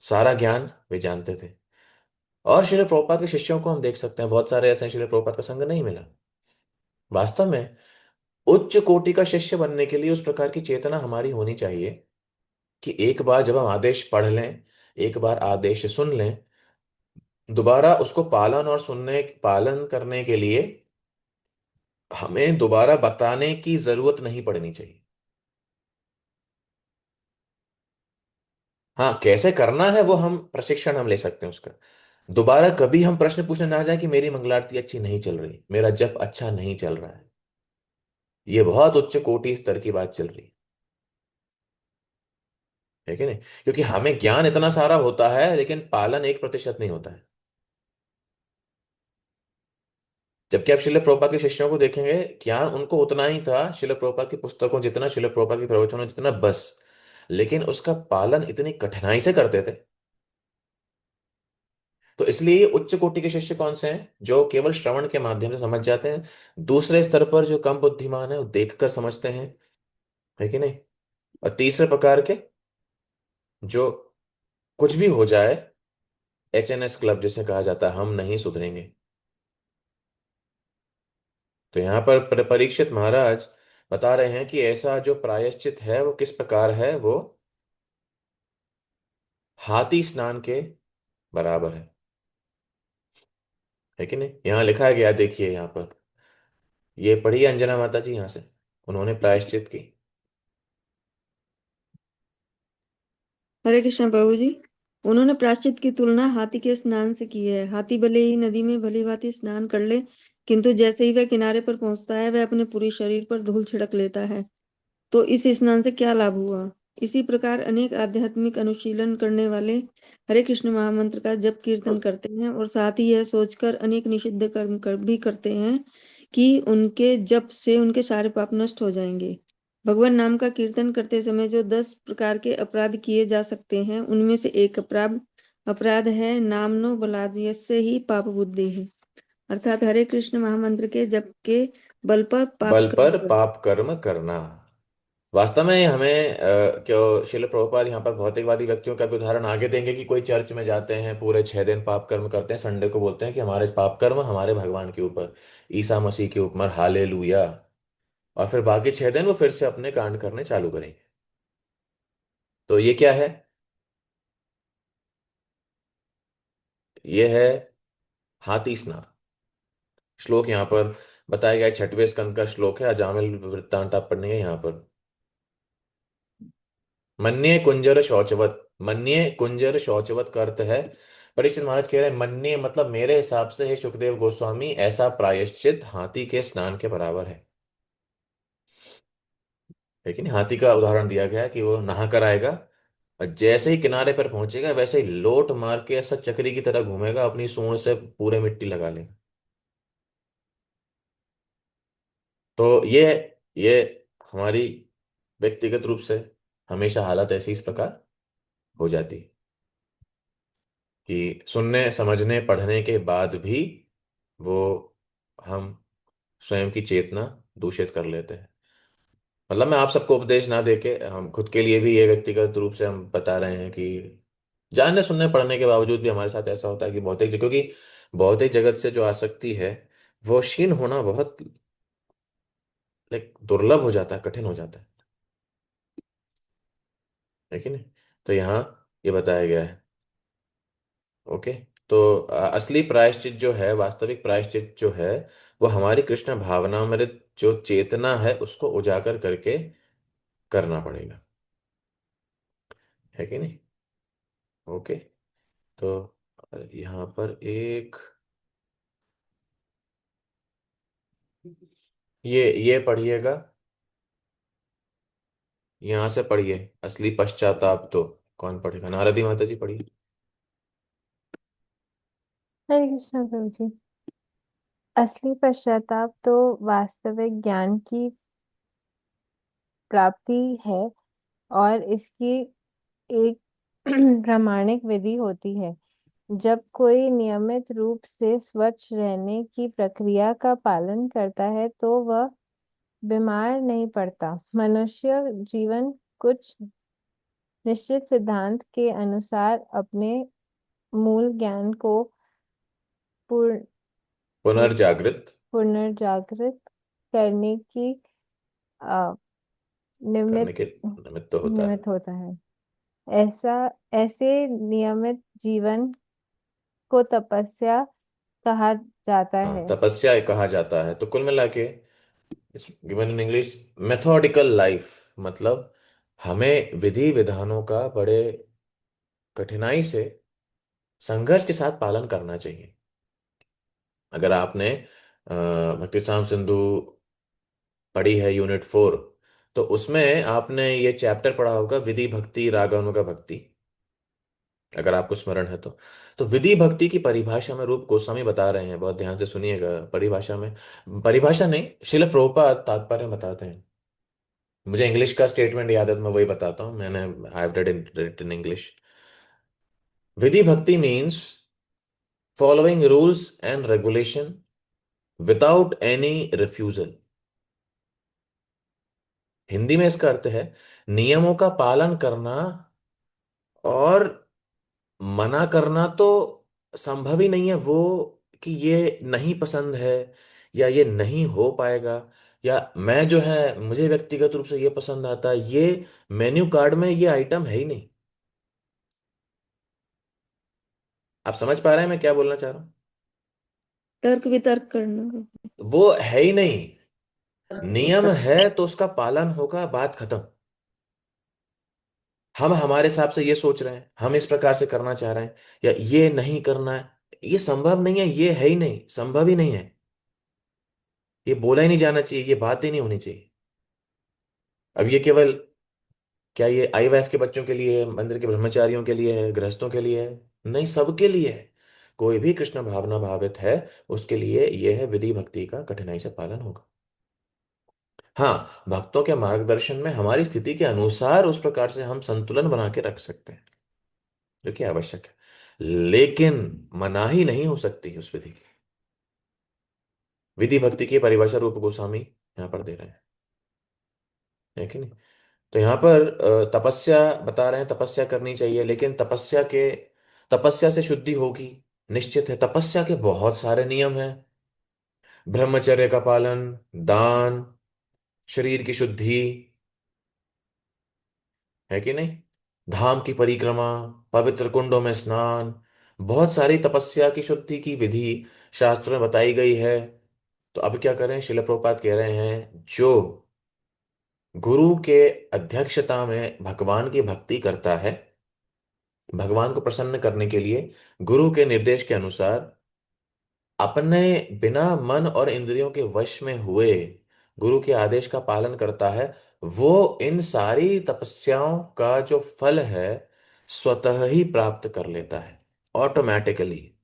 सारा ज्ञान वे जानते थे। और श्रील प्रभुपाद के शिष्यों को हम देख सकते हैं, बहुत सारे ऐसे हैं, श्रील प्रभुपाद का संग नहीं मिला। वास्तव में उच्च कोटि का शिष्य बनने के लिए उस प्रकार की चेतना हमारी होनी चाहिए कि एक बार जब हम आदेश पढ़ लें, एक बार आदेश सुन लें, दोबारा उसको पालन करने के लिए हमें दोबारा बताने की जरूरत नहीं पड़नी चाहिए। हाँ, कैसे करना है वो हम प्रशिक्षण हम ले सकते हैं उसका। दोबारा कभी हम प्रश्न पूछने ना जाए कि मेरी मंगल आरती अच्छी नहीं चल रही, मेरा जप अच्छा नहीं चल रहा है। ये बहुत उच्च कोटि स्तर की बात चल रही है कि नहीं? क्योंकि हमें ज्ञान इतना सारा होता है लेकिन पालन 1% नहीं होता है। जबकि आप शिल प्रभुपाद के शिष्यों को देखेंगे, ज्ञान उनको उतना ही था शिल प्रभुपाद की पुस्तकों जितना, शिल प्रभुपाद की प्रवचनों जितना, बस। लेकिन उसका पालन इतनी कठिनाई से करते थे। तो इसलिए ये उच्च कोटि के शिष्य कौन से हैं? जो केवल श्रवण के माध्यम से समझ जाते हैं। दूसरे स्तर पर जो कम बुद्धिमान है वो देखकर समझते हैं, है कि नहीं? और तीसरे प्रकार के, जो कुछ भी हो जाए, HNS क्लब जिसे कहा जाता है, हम नहीं सुधरेंगे। तो यहाँ पर परीक्षित महाराज बता रहे हैं कि ऐसा जो प्रायश्चित है वो किस प्रकार है, वो हाथी स्नान के बराबर है कि नहीं? यहाँ लिखा है गया, देखिए यहाँ पर, ये पढ़िए अंजना माता जी यहाँ से, उन्होंने प्रायश्चित की। हरे कृष्ण प्रभु जी। उन्होंने प्रायश्चित की तुलना हाथी के स्नान से की है। हाथी भले ही नदी में भली भांति स्नान कर ले, किंतु जैसे ही वह किनारे पर पहुंचता है वह अपने पूरे शरीर पर धूल छिड़क लेता है। तो इस स्नान से क्या लाभ हुआ? इसी प्रकार अनेक आध्यात्मिक अनुशीलन करने वाले हरे कृष्ण महामंत्र का जप कीर्तन करते हैं और साथ ही यह सोचकर अनेक निषिद्ध कर्म भी करते हैं कि उनके जप से उनके सारे पाप नष्ट हो जाएंगे। भगवान नाम का कीर्तन करते समय जो 10 प्रकार के अपराध किए जा सकते हैं, उनमें से एक अपराध है नामनो बलाद, यस्य ही पाप बुद्धि है। अर्थात हरे कृष्ण महामंत्र के जप के बल पर बल पाप पर कर्म पाप कर्म करना। वास्तव में हमें क्यों शिल प्रभुपाद यहाँ पर भौतिकवादी व्यक्तियों का भी उदाहरण आगे देंगे कि कोई चर्च में जाते हैं, पूरे 6 दिन पाप कर्म करते हैं, संडे को बोलते हैं कि हमारे पाप कर्म हमारे भगवान के ऊपर, ईसा मसीह के ऊपर, हालेलुया। और फिर बाकी 6 दिन वो फिर से अपने कांड करने चालू करेंगे। तो ये क्या है? ये है हाथी स्नान। श्लोक यहाँ पर बताया गया है, 6वें स्कंद का श्लोक है, अजामिल वृत्तांत आप पढ़ेंगे यहाँ पर। मन्ये कुंजर शौचवत, मन्ये कुंजर शौचवत का अर्थ है, परीक्षित महाराज कह रहे हैं मन्ये मतलब मेरे हिसाब से है सुखदेव गोस्वामी, ऐसा प्रायश्चित हाथी के स्नान के बराबर है। लेकिन हाथी का उदाहरण दिया गया है कि वो नहा कर आएगा और जैसे ही किनारे पर पहुंचेगा वैसे ही लोट मार के ऐसा चक्री की तरह घूमेगा, अपनी सूंड से पूरे मिट्टी लगा लेगा। तो ये हमारी व्यक्तिगत रूप से हमेशा हालत ऐसी इस प्रकार हो जाती है कि सुनने समझने पढ़ने के बाद भी वो हम स्वयं की चेतना दूषित कर लेते हैं। मतलब मैं आप सबको उपदेश ना देके हम खुद के लिए भी ये व्यक्तिगत रूप से हम बता रहे हैं कि जानने सुनने पढ़ने के बावजूद भी हमारे साथ ऐसा होता है कि क्योंकि भौतिक जगत से जो आसक्ति है वो क्षीण होना बहुत लाइक दुर्लभ हो जाता है, कठिन हो जाता है कि नहीं? तो यहाँ ये बताया गया है। ओके। तो असली प्रायश्चित जो है, वास्तविक प्रायश्चित जो है, वो हमारी कृष्ण भावनामृत जो चेतना है उसको उजागर करके करना पड़ेगा, है कि नहीं? ओके। तो यहाँ पर एक ये पढ़िएगा, यहाँ से पढ़िए, असली पश्चाताप तो कौन पढ़ेगा? नारदी माता जी पढ़िए। हरे कृष्ण प्रभु जी। असली पश्चाताप तो वास्तविक ज्ञान की प्राप्ति है और इसकी एक प्रामाणिक विधि होती है। जब कोई नियमित रूप से स्वच्छ रहने की प्रक्रिया का पालन करता है तो वह बीमार नहीं पड़ता। मनुष्य जीवन कुछ निश्चित सिद्धांत के अनुसार अपने मूल ज्ञान को पूर्ण पुनर्जागृत पुनर्जागृत करने की अ, करने निमित्त के निमित्त तो होता है। निमित्त होता है। ऐसा ऐसे नियमित जीवन को तपस्या कहा जाता हाँ, है। तपस्या कहा जाता है। तो कुल मिला के given in English methodical life मतलब हमें विधि विधानों का बड़े कठिनाई से संघर्ष के साथ पालन करना चाहिए। अगर आपने भक्ति साम सिंधु पढ़ी है यूनिट 4, तो उसमें आपने ये चैप्टर पढ़ा होगा विधि भक्ति रागानुगा भक्ति, अगर आपको स्मरण है तो विधि भक्ति की परिभाषा में रूप गोस्वामी बता रहे हैं, बहुत ध्यान से सुनिएगा। परिभाषा में, परिभाषा नहीं, शिल प्रोपात तात्पर्य बताते हैं। मुझे इंग्लिश का स्टेटमेंट याद है तो मैं वही बताता हूँ, मैंने I have read in English. विधि भक्ति means following rules and regulation without any refusal. Hindi में इसका अर्थ है नियमों का पालन करना, और मना करना तो संभव ही नहीं है वो, कि ये नहीं पसंद है या ये नहीं हो पाएगा, या मैं जो है मुझे व्यक्तिगत रूप से ये पसंद आता है, ये मेन्यू कार्ड में ये आइटम है ही नहीं। आप समझ पा रहे हैं मैं क्या बोलना चाह रहा हूँ? तर्क वितर्क करना। वो है ही नहीं। नियम है तो उसका पालन होगा, बात खत्म। हम हमारे हिसाब से ये सोच रहे हैं, हम इस प्रकार से करना चाह रहे हैं, या ये नहीं करना है, ये संभव नहीं है, ये है ही नहीं, संभव ही नहीं है। ये बोला ही नहीं जाना चाहिए, ये बात ही नहीं होनी चाहिए। अब ये केवल क्या ये आईवाइफ के बच्चों के लिए, मंदिर के ब्रह्मचारियों के लिए है, गृहस्थों के लिए है? नहीं, सबके लिए है। कोई भी कृष्ण भावना भावित है उसके लिए यह है विधि भक्ति का कठिनाई से पालन होगा। हाँ, भक्तों के मार्गदर्शन में हमारी स्थिति के अनुसार उस प्रकार से हम संतुलन बना के रख सकते हैं जो कि आवश्यक है, लेकिन मनाही नहीं हो सकती उस विधि की। विधि भक्ति की परिभाषा रूप गोस्वामी यहाँ पर दे रहे हैं, है कि नहीं? तो यहाँ पर तपस्या बता रहे हैं, तपस्या करनी चाहिए, लेकिन तपस्या से शुद्धि होगी निश्चित है। तपस्या के बहुत सारे नियम हैं, ब्रह्मचर्य का पालन, दान, शरीर की शुद्धि, है कि नहीं, धाम की परिक्रमा, पवित्र कुंडों में स्नान, बहुत सारी तपस्या की शुद्धि की विधि शास्त्रों में बताई गई है। तो अब क्या करें, शिल प्रभुपाद कह रहे हैं जो गुरु के अध्यक्षता में भगवान की भक्ति करता है, भगवान को प्रसन्न करने के लिए गुरु के निर्देश के अनुसार अपने बिना मन और इंद्रियों के वश में हुए गुरु के आदेश का पालन करता है, वो इन सारी तपस्याओं का जो फल है स्वतः ही प्राप्त कर लेता है, ऑटोमेटिकली।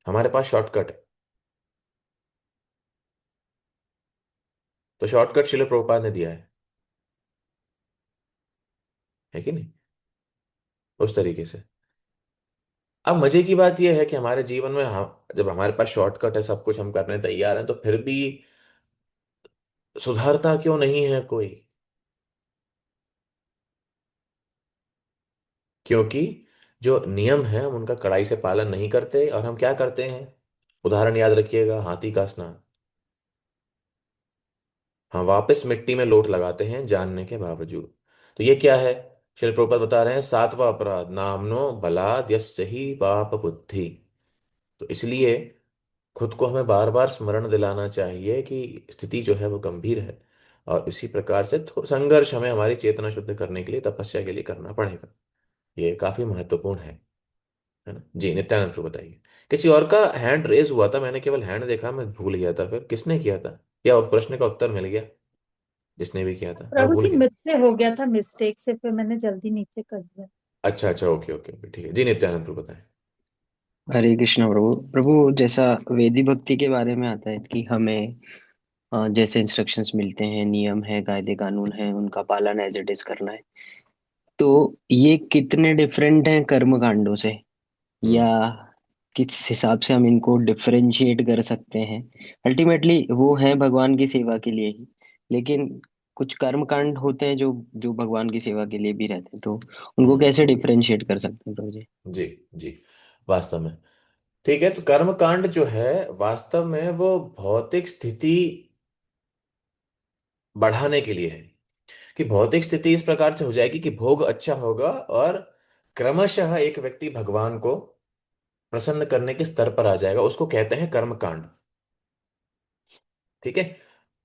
हमारे पास शॉर्टकट तो शॉर्टकट शिल प्रभुपाद ने दिया है कि नहीं, उस तरीके से। अब मजे की बात यह है कि हमारे जीवन में हम जब हमारे पास शॉर्टकट है, सब कुछ हम करने तैयार हैं, तो फिर भी सुधारता क्यों नहीं है कोई? क्योंकि जो नियम है हम उनका कड़ाई से पालन नहीं करते, और हम क्या करते हैं? उदाहरण याद रखिएगा, हाथी का स्नान। हम वापस मिट्टी में लोट लगाते हैं जानने के बावजूद। तो ये क्या है? श्री प्रभुपाद बता रहे हैं, सातवां अपराध नामनो बलाद यस्य ही पाप बुद्धि। तो इसलिए खुद को हमें बार बार स्मरण दिलाना चाहिए कि स्थिति जो है वो गंभीर है, और इसी प्रकार से संघर्ष हमें हमारी चेतना शुद्ध करने के लिए, तपस्या के लिए करना पड़ेगा। ये काफी महत्वपूर्ण है ना जी? नित्यानंद प्रभु बताइए। किसी और का हैंड रेज हुआ था, मैंने केवल हैंड देखा, मैं भूल गया था। फिर किसने किया था, या उस प्रश्न का उत्तर मिल गया जिसने भी किया था? मैं प्रभु भूल जी गया। मुझसे हो गया था मिस्टेक से, फिर मैंने जल्दी नीचे कर दिया। अच्छा अच्छा, ओके ओके ओके, ठीक है जी। नित्यानंद प्रभु बताएं। हरे कृष्ण प्रभु। प्रभु जैसा वेदी भक्ति के बारे में आता है कि हमें जैसे इंस्ट्रक्शंस मिलते हैं, नियम है, कायदे कानून है, उनका पालन एज इट इज करना है। तो ये कितने डिफरेंट हैं कर्म कांडों से? या किस हिसाब से हम इनको डिफरेंशिएट कर सकते हैं। अल्टीमेटली वो है भगवान की सेवा के लिए ही, लेकिन कुछ कर्म कांड होते हैं जो जो भगवान की सेवा के लिए भी रहते हैं, तो उनको हम्म। कैसे डिफरेंशिएट कर सकते हैं प्रभु जी? जी जी, वास्तव में ठीक है। तो कर्म कांड जो है वास्तव में वो भौतिक स्थिति बढ़ाने के लिए है, कि भौतिक स्थिति इस प्रकार से हो जाएगी कि भोग अच्छा होगा और क्रमशः एक व्यक्ति भगवान को प्रसन्न करने के स्तर पर आ जाएगा, उसको कहते हैं कर्म कांड। ठीक है।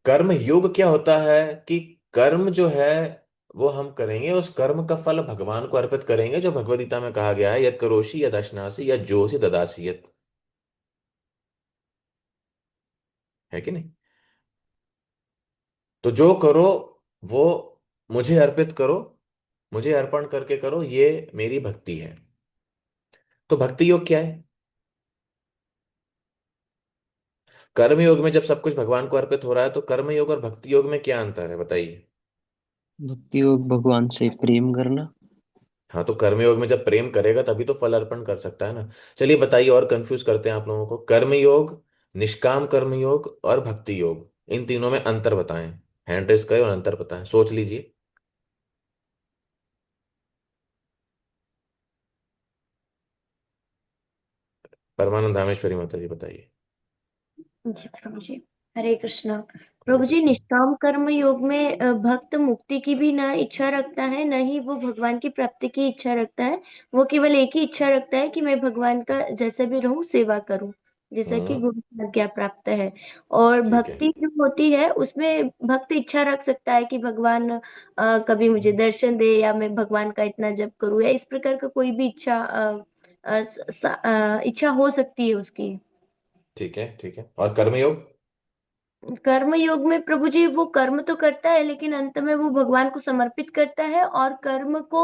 कर्म योग क्या होता है कि कर्म जो है वो हम करेंगे, उस कर्म का फल भगवान को अर्पित करेंगे, जो भगवद गीता में कहा गया है, यद करोषि यद अश्नासि यद जोषि ददासि यत्। है कि नहीं? तो जो करो वो मुझे अर्पित करो, मुझे अर्पण करके करो, ये मेरी भक्ति है। तो भक्ति योग क्या है? कर्म योग में जब सब कुछ भगवान को अर्पित हो रहा है, तो कर्म योग और भक्ति योग में क्या अंतर है बताइए। भक्ति योग भगवान से प्रेम करना। हाँ, तो कर्मयोग में जब प्रेम करेगा तभी तो फल अर्पण कर सकता है ना। चलिए बताइए, और कंफ्यूज करते हैं आप लोगों को। कर्मयोग, निष्काम कर्मयोग और भक्ति योग, इन तीनों में अंतर बताएं। हैंड रेस करें और अंतर बताएं, सोच लीजिए। परमानंद धामेश्वरी माता जी बताइए। जी प्रभु जी। हरे कृष्णा। हरे प्रभु जी, कृष्ण। निष्काम कर्म योग में भक्त मुक्ति की भी ना इच्छा रखता है, न ही वो भगवान की प्राप्ति की इच्छा रखता है। वो केवल एक ही इच्छा रखता है कि मैं भगवान का जैसे भी रहूं, सेवा करूं, जैसा कि हम्म। गुरु की आज्ञा प्राप्त है। और ठीक है। भक्ति जो होती है उसमें भक्त इच्छा रख सकता है कि भगवान कभी मुझे दर्शन दे, या मैं भगवान का इतना जप करूं, या इस प्रकार का कोई भी इच्छा इच्छा हो सकती है उसकी। ठीक है। ठीक है, और कर्मयोग? कर्म योग में प्रभु जी वो कर्म तो करता है, लेकिन अंत में वो भगवान को समर्पित करता है, और कर्म को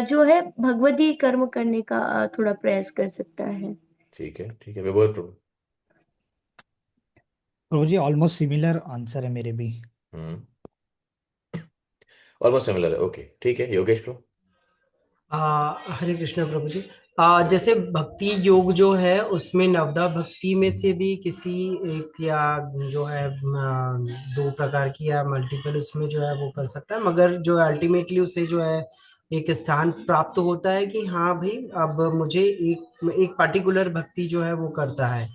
जो है भगवदी कर्म करने का थोड़ा प्रयास कर सकता है। ठीक है। ठीक है, विभोर प्रभु। प्रभु जी ऑलमोस्ट सिमिलर आंसर है मेरे भी। हम्म। ऑलमोस्ट सिमिलर है, ओके ठीक है। योगेश प्रभु। हरे कृष्ण प्रभु जी। हरे जैसे कृष्ण। भक्ति योग जो है उसमें नवदा भक्ति में से भी किसी एक, या जो है दो प्रकार की या मल्टीपल उसमें जो है वो कर सकता है, मगर जो अल्टीमेटली उसे जो है एक स्थान प्राप्त होता है कि हाँ भाई अब मुझे एक एक पर्टिकुलर भक्ति जो है वो करता है,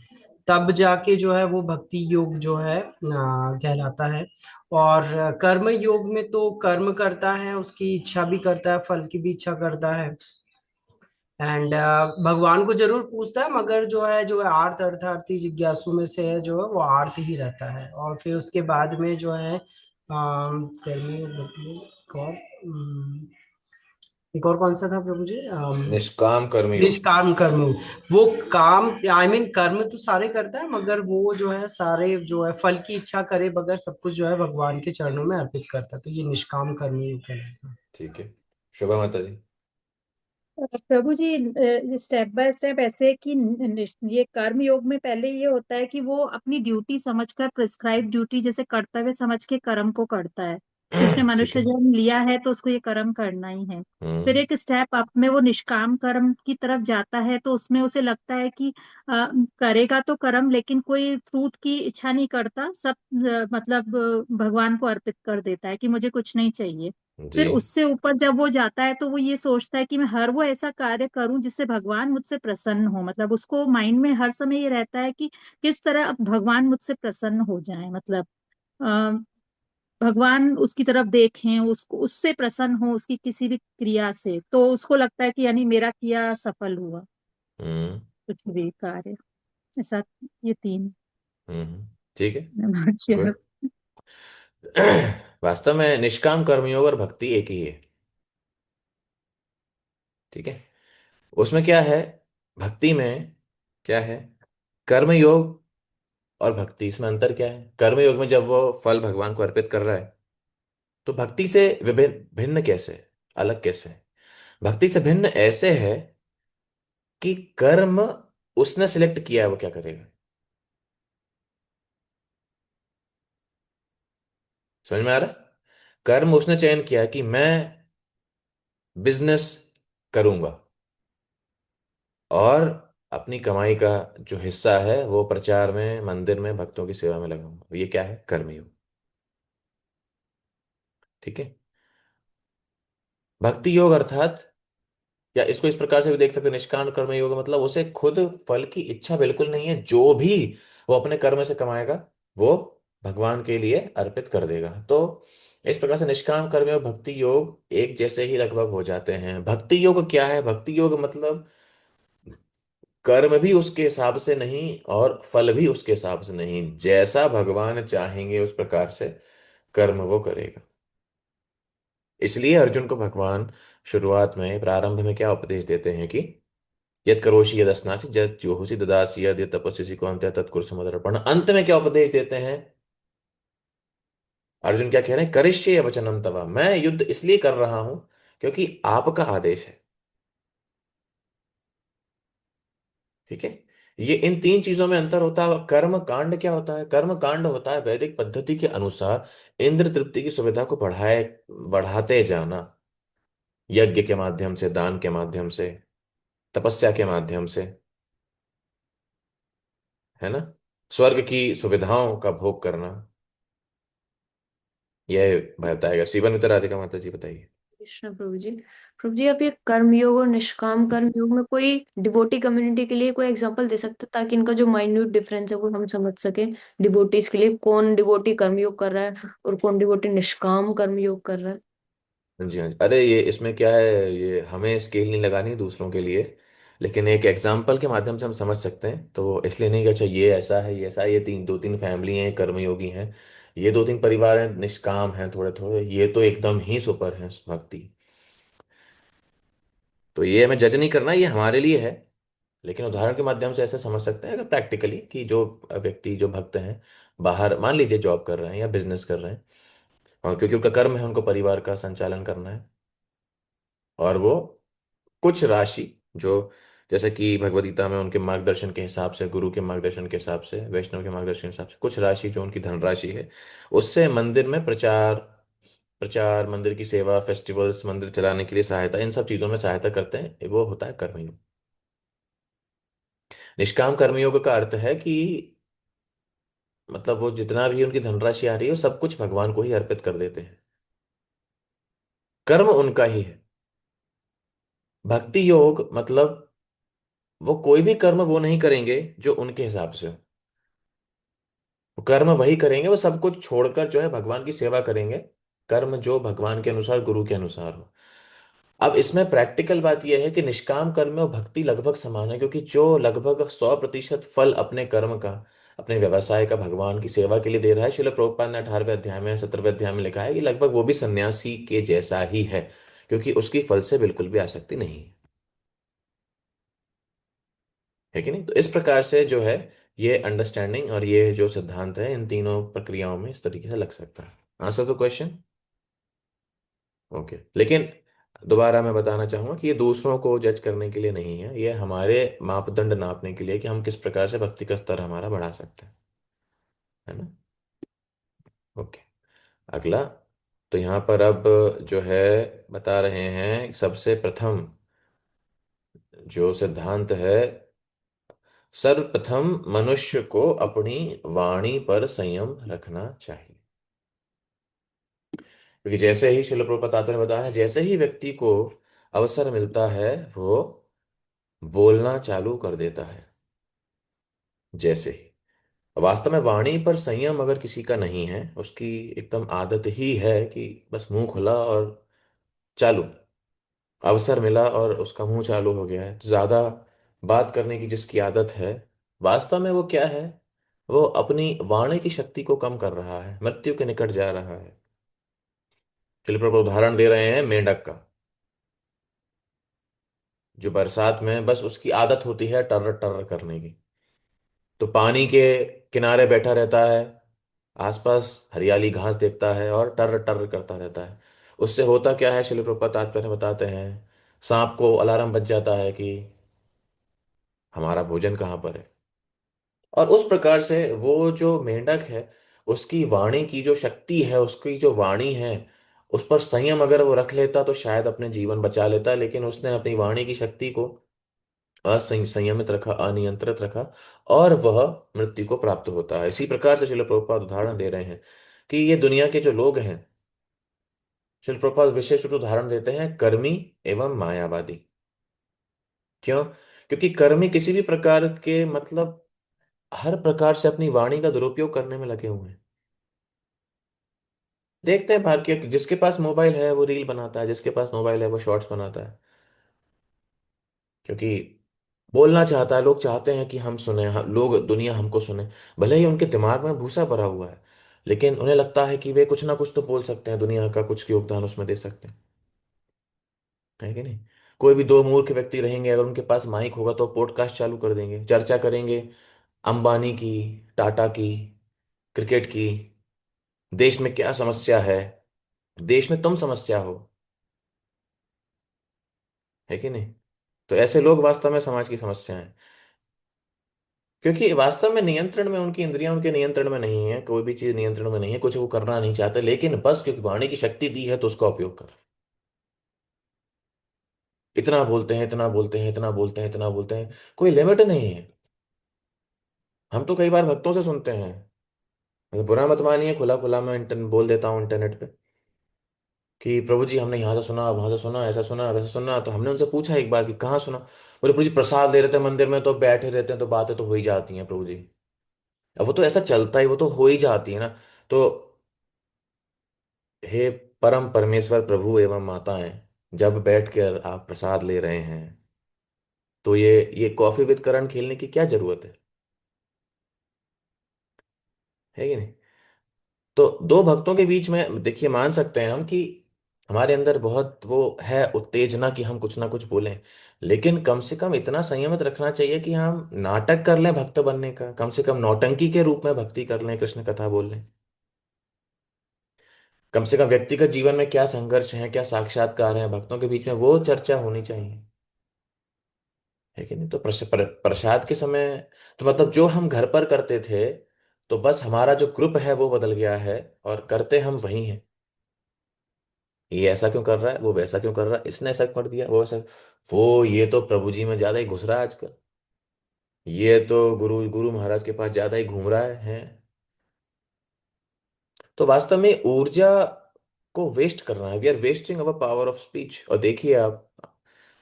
तब जाके जो है वो भक्ति योग जो है कहलाता है। और कर्म योग में तो कर्म करता है, उसकी इच्छा भी करता है, फल की भी इच्छा करता है, एंड भगवान को जरूर पूछता है, मगर जो है आर्त अर्थार्थी जिज्ञासु में से है जो है वो आर्त ही रहता है। और फिर उसके बाद में जो है कर्मी योग, भक्ति योग, एक और कौन सा था प्रभु जी? निष्काम कर्मयोग। निष्काम कर्म। वो काम कर्म तो सारे करता है, मगर वो जो है सारे जो है फल की इच्छा करे बगैर सब कुछ जो है भगवान के चरणों में अर्पित करता है, तो ये निष्काम कर्म योग कहलाता है। ठीक है। शोभा माता जी। प्रभु जी, स्टेप बाय स्टेप ऐसे कि ये कर्म योग में पहले ये होता है कि वो अपनी ड्यूटी समझकर, प्रिस्क्राइब ड्यूटी जैसे कर्तव्य समझ के कर्म को करता है कि उसने ठीक मनुष्य है। जन्म लिया है तो उसको ये कर्म करना ही है। फिर हम्म। एक स्टेप अप में वो निष्काम कर्म की तरफ जाता है, तो उसमें उसे लगता है कि करेगा तो कर्म, लेकिन कोई फ्रूट की इच्छा नहीं करता, सब मतलब भगवान को अर्पित कर देता है कि मुझे कुछ नहीं चाहिए। जी। फिर उससे ऊपर जब वो जाता है तो वो ये सोचता है कि मैं हर वो ऐसा कार्य करूं जिससे भगवान मुझसे प्रसन्न हो, मतलब उसको माइंड में हर समय ये रहता है कि किस तरह अब भगवान मुझसे प्रसन्न हो जाए, मतलब अ, भगवान उसकी तरफ देखें, उसको उससे प्रसन्न हो उसकी किसी भी क्रिया से, तो उसको लगता है कि यानी मेरा किया सफल हुआ हम्म। कुछ भी कार्य, ऐसा। ये तीन ठीक है। नमस्कार। गुड। वास्तव में निष्काम कर्मयोग और भक्ति एक ही है। ठीक है। उसमें क्या है, भक्ति में क्या है, कर्मयोग और भक्ति, इसमें अंतर क्या है? कर्मयोग में जब वो फल भगवान को अर्पित कर रहा है, तो भक्ति से विभिन्न भिन्न कैसे है? अलग कैसे है? भक्ति से भिन्न ऐसे है कि कर्म उसने सिलेक्ट किया है, वो क्या करेगा। समझ में आ रहा है? कर्म उसने चयन किया है कि मैं बिजनेस करूंगा, और अपनी कमाई का जो हिस्सा है वो प्रचार में, मंदिर में, भक्तों की सेवा में लगाऊंगा। ये क्या है? कर्मयोग। ठीक है। भक्ति योग अर्थात, या इसको इस प्रकार से भी देख सकते हैं, निष्काम कर्म योग मतलब उसे खुद फल की इच्छा बिल्कुल नहीं है। जो भी वो अपने कर्म से कमाएगा वो भगवान के लिए अर्पित कर देगा। तो इस प्रकार से निष्काम कर्म और भक्ति योग एक जैसे ही लगभग हो जाते हैं। भक्ति योग क्या है? भक्ति योग मतलब कर्म भी उसके हिसाब से नहीं और फल भी उसके हिसाब से नहीं, जैसा भगवान चाहेंगे उस प्रकार से कर्म वो करेगा। इसलिए अर्जुन को भगवान शुरुआत में, प्रारंभ में क्या उपदेश देते हैं कि यद करोषि यद अस्नासि यद जुहोसि ददासि यद यद तपस्विसि कौन्तेय तत्कुरु मदर्पण। अंत में क्या उपदेश देते हैं? अर्जुन क्या कह रहे हैं? करिष्ये वचनम तव, मैं युद्ध इसलिए कर रहा हूं क्योंकि आपका आदेश है। ठीक है। ये इन तीन चीजों में अंतर होता है। और कर्म कांड क्या होता है? कर्म कांड होता है वैदिक पद्धति के अनुसार इंद्र तृप्ति की सुविधा को बढ़ाते जाना, यज्ञ के माध्यम से, दान के माध्यम से, तपस्या के माध्यम से, है ना, स्वर्ग की सुविधाओं का भोग करना। यह बताएगा शिवन उत्तराधिकार। माता जी बताइए। कृष्ण प्रभु जी। प्रभु जी, आप ये कर्म योग और निष्काम कर्म योग में कोई डिवोटी कम्युनिटी के लिए कोई एग्जांपल दे सकते हैं, ताकि इनका जो माइन्यूट डिफरेंस है वो हम समझ सके। डिवोटीज के लिए कौन डिवोटी कर्म योग कर रहा है और कौन डिवोटी निष्काम कर्म योग कर रहा है। हाँ जी, हाँ जी। अरे ये इसमें क्या है, ये हमें स्केल नहीं लगानी दूसरों के लिए, लेकिन एक एग्जाम्पल के माध्यम से हम समझ सकते हैं। तो इसलिए नहीं कि अच्छा ये ऐसा है, ये ऐसा है, ये दो तीन फैमिली हैं कर्मयोगी हैं, ये दो तीन परिवार हैं निष्काम हैं थोड़े थोड़े, ये तो एकदम ही सुपर हैं भक्ति। तो ये हमें जज नहीं करना, ये हमारे लिए है। लेकिन उदाहरण के माध्यम से ऐसे समझ सकते हैं अगर प्रैक्टिकली, कि जो व्यक्ति, जो भक्त हैं, बाहर मान लीजिए जॉब कर रहे हैं या बिजनेस कर रहे हैं, और क्योंकि उनका कर्म है उनको परिवार का संचालन करना है, और वो कुछ राशि जो, जैसे कि भगवद गीता में उनके मार्गदर्शन के हिसाब से, गुरु के मार्गदर्शन के हिसाब से, वैष्णव के मार्गदर्शन के हिसाब से कुछ राशि जो उनकी धनराशि है, उससे मंदिर में प्रचार प्रचार मंदिर की सेवा, फेस्टिवल्स, मंदिर चलाने के लिए सहायता, इन सब चीजों में सहायता करते हैं, वो होता है कर्मयोग। निष्काम कर्मयोग का अर्थ है कि मतलब वो जितना भी उनकी धनराशि आ रही है वो सब कुछ भगवान को ही अर्पित कर देते हैं, कर्म उनका ही है। भक्ति योग मतलब वो कोई भी कर्म वो नहीं करेंगे जो उनके हिसाब से हो, वो कर्म वही करेंगे, वो सब कुछ छोड़कर जो है भगवान की सेवा करेंगे, कर्म जो भगवान के अनुसार, गुरु के अनुसार हो। अब इसमें प्रैक्टिकल बात यह है कि निष्काम कर्म में और भक्ति लगभग समान है, क्योंकि जो लगभग 100% फल अपने कर्म का, अपने व्यवसाय का भगवान की सेवा के लिए दे रहा है, श्रील प्रभुपाद ने 18वें अध्याय में, 17वें अध्याय में लिखा है कि लगभग वो भी सन्यासी के जैसा ही है, क्योंकि उसकी फल से बिल्कुल भी आसक्ति नहीं है। है कि नहीं? तो इस प्रकार से जो है ये अंडरस्टैंडिंग और ये जो सिद्धांत है इन तीनों प्रक्रियाओं में इस तरीके से लग सकता है। आंसर तो क्वेश्चन ओके। लेकिन दोबारा मैं बताना चाहूंगा कि ये दूसरों को जज करने के लिए नहीं है, ये हमारे मापदंड नापने के लिए कि हम किस प्रकार से भक्ति का स्तर हमारा बढ़ा सकते हैं, है ना। ओके। अगला, तो यहाँ पर अब जो है बता रहे हैं सबसे प्रथम जो सिद्धांत है, सर्वप्रथम मनुष्य को अपनी वाणी पर संयम रखना चाहिए। क्योंकि जैसे ही शिल प्रभुपाद ने बताया है, जैसे ही व्यक्ति को अवसर मिलता है वो बोलना चालू कर देता है। जैसे ही वास्तव में वाणी पर संयम अगर किसी का नहीं है, उसकी एकदम आदत ही है कि बस मुंह खुला और चालू, अवसर मिला और उसका मुंह चालू हो गया है, तो ज्यादा बात करने की जिसकी आदत है, वास्तव में वो क्या है, वो अपनी वाणी की शक्ति को कम कर रहा है, मृत्यु के निकट जा रहा है। शिल प्रभुपाद उदाहरण दे रहे हैं मेंढक का, जो बरसात में बस उसकी आदत होती है टर टर करने की, तो पानी के किनारे बैठा रहता है, आसपास हरियाली घास देखता है और टर टर करता रहता है। उससे होता क्या है, शिल प्रभुपाद तात्पर्य में बताते हैं, सांप को अलार्म बज जाता है कि हमारा भोजन कहाँ पर है। और उस प्रकार से वो जो मेंढक है, उसकी वाणी की जो शक्ति है, उसकी जो वाणी है, उस पर संयम अगर वो रख लेता तो शायद अपने जीवन बचा लेता, लेकिन उसने अपनी वाणी की शक्ति को असंयमित रखा, अनियंत्रित रखा, और वह मृत्यु को प्राप्त होता है। इसी प्रकार से श्रील प्रभुपाद उदाहरण दे रहे हैं कि ये दुनिया के जो लोग हैं, श्रील प्रभुपाद विशेष रूप से उदाहरण देते हैं कर्मी एवं मायावादी। क्यों? क्योंकि कर्मी किसी भी प्रकार के मतलब हर प्रकार से अपनी वाणी का दुरुपयोग करने में लगे हुए हैं। देखते हैं भारतीय, जिसके पास मोबाइल है वो रील बनाता है, जिसके पास मोबाइल है वो शॉर्ट्स बनाता है, क्योंकि बोलना चाहता है। लोग चाहते हैं कि हम सुने, लोग दुनिया हमको सुने। भले ही उनके दिमाग में भूसा भरा हुआ है, लेकिन उन्हें लगता है कि वे कुछ ना कुछ तो बोल सकते हैं, दुनिया का कुछ योगदान उसमें दे सकते हैं, है कि नहीं? कोई भी दो मूर्ख व्यक्ति रहेंगे, अगर उनके पास माइक होगा तो पॉडकास्ट चालू कर देंगे, चर्चा करेंगे अंबानी की, टाटा की, क्रिकेट की, देश में क्या समस्या है, देश में तुम समस्या हो, है कि नहीं? तो ऐसे लोग वास्तव में समाज की समस्या है, क्योंकि वास्तव में नियंत्रण में उनकी इंद्रियां उनके नियंत्रण में नहीं है, कोई भी चीज नियंत्रण में नहीं है, कुछ वो करना नहीं चाहते, लेकिन बस क्योंकि वाणी की शक्ति दी है तो उसका उपयोग कर। इतना बोलते हैं, इतना बोलते हैं, इतना बोलते हैं, इतना बोलते हैं, कोई लिमिट नहीं है। हम तो कई बार भक्तों से सुनते हैं, मतलब बुरा मत मानिए, खुला खुला मैं बोल देता हूँ इंटरनेट पे कि प्रभु जी हमने यहाँ से सुना, वहां से सुना, ऐसा सुना, वैसा सुना। तो हमने उनसे पूछा एक बार कि कहाँ सुना? बोले प्रभु जी प्रसाद दे रहे थे मंदिर में, तो बैठे रहते हैं तो बातें तो हो ही जाती हैं प्रभु जी। अब वो तो ऐसा चलता ही, वो तो हो ही जाती है ना। तो हे परम परमेश्वर प्रभु एवं माताएं, जब बैठ कर आप प्रसाद ले रहे हैं तो ये कॉफी विद करण खेलने की क्या जरूरत है कि नहीं? तो दो भक्तों के बीच में देखिए, मान सकते हैं हम कि हमारे अंदर बहुत वो है उत्तेजना कि हम कुछ ना कुछ बोलें, लेकिन कम से कम इतना संयमित रखना चाहिए कि हम नाटक कर लें भक्त बनने का, कम से कम नौटंकी के रूप में भक्ति कर लें, कृष्ण कथा बोल लें। कम से कम व्यक्तिगत जीवन में क्या संघर्ष है, क्या साक्षात्कार है भक्तों के बीच में, वो चर्चा होनी चाहिए, है कि नहीं? तो प्रसाद के समय तो मतलब जो हम घर पर करते थे, तो बस हमारा जो ग्रुप है वो बदल गया है, और करते हम वही हैं। ये ऐसा क्यों कर रहा है, वो वैसा क्यों कर रहा है, इसने ऐसा कर दिया, वो ऐसा, वो ये तो प्रभु जी में ज्यादा ही घुस रहा है आजकल, ये तो गुरु गुरु महाराज के पास ज्यादा ही घूम रहा है। तो वास्तव में ऊर्जा को वेस्ट कर रहा है, we are wasting our power of speech. और देखिए आप,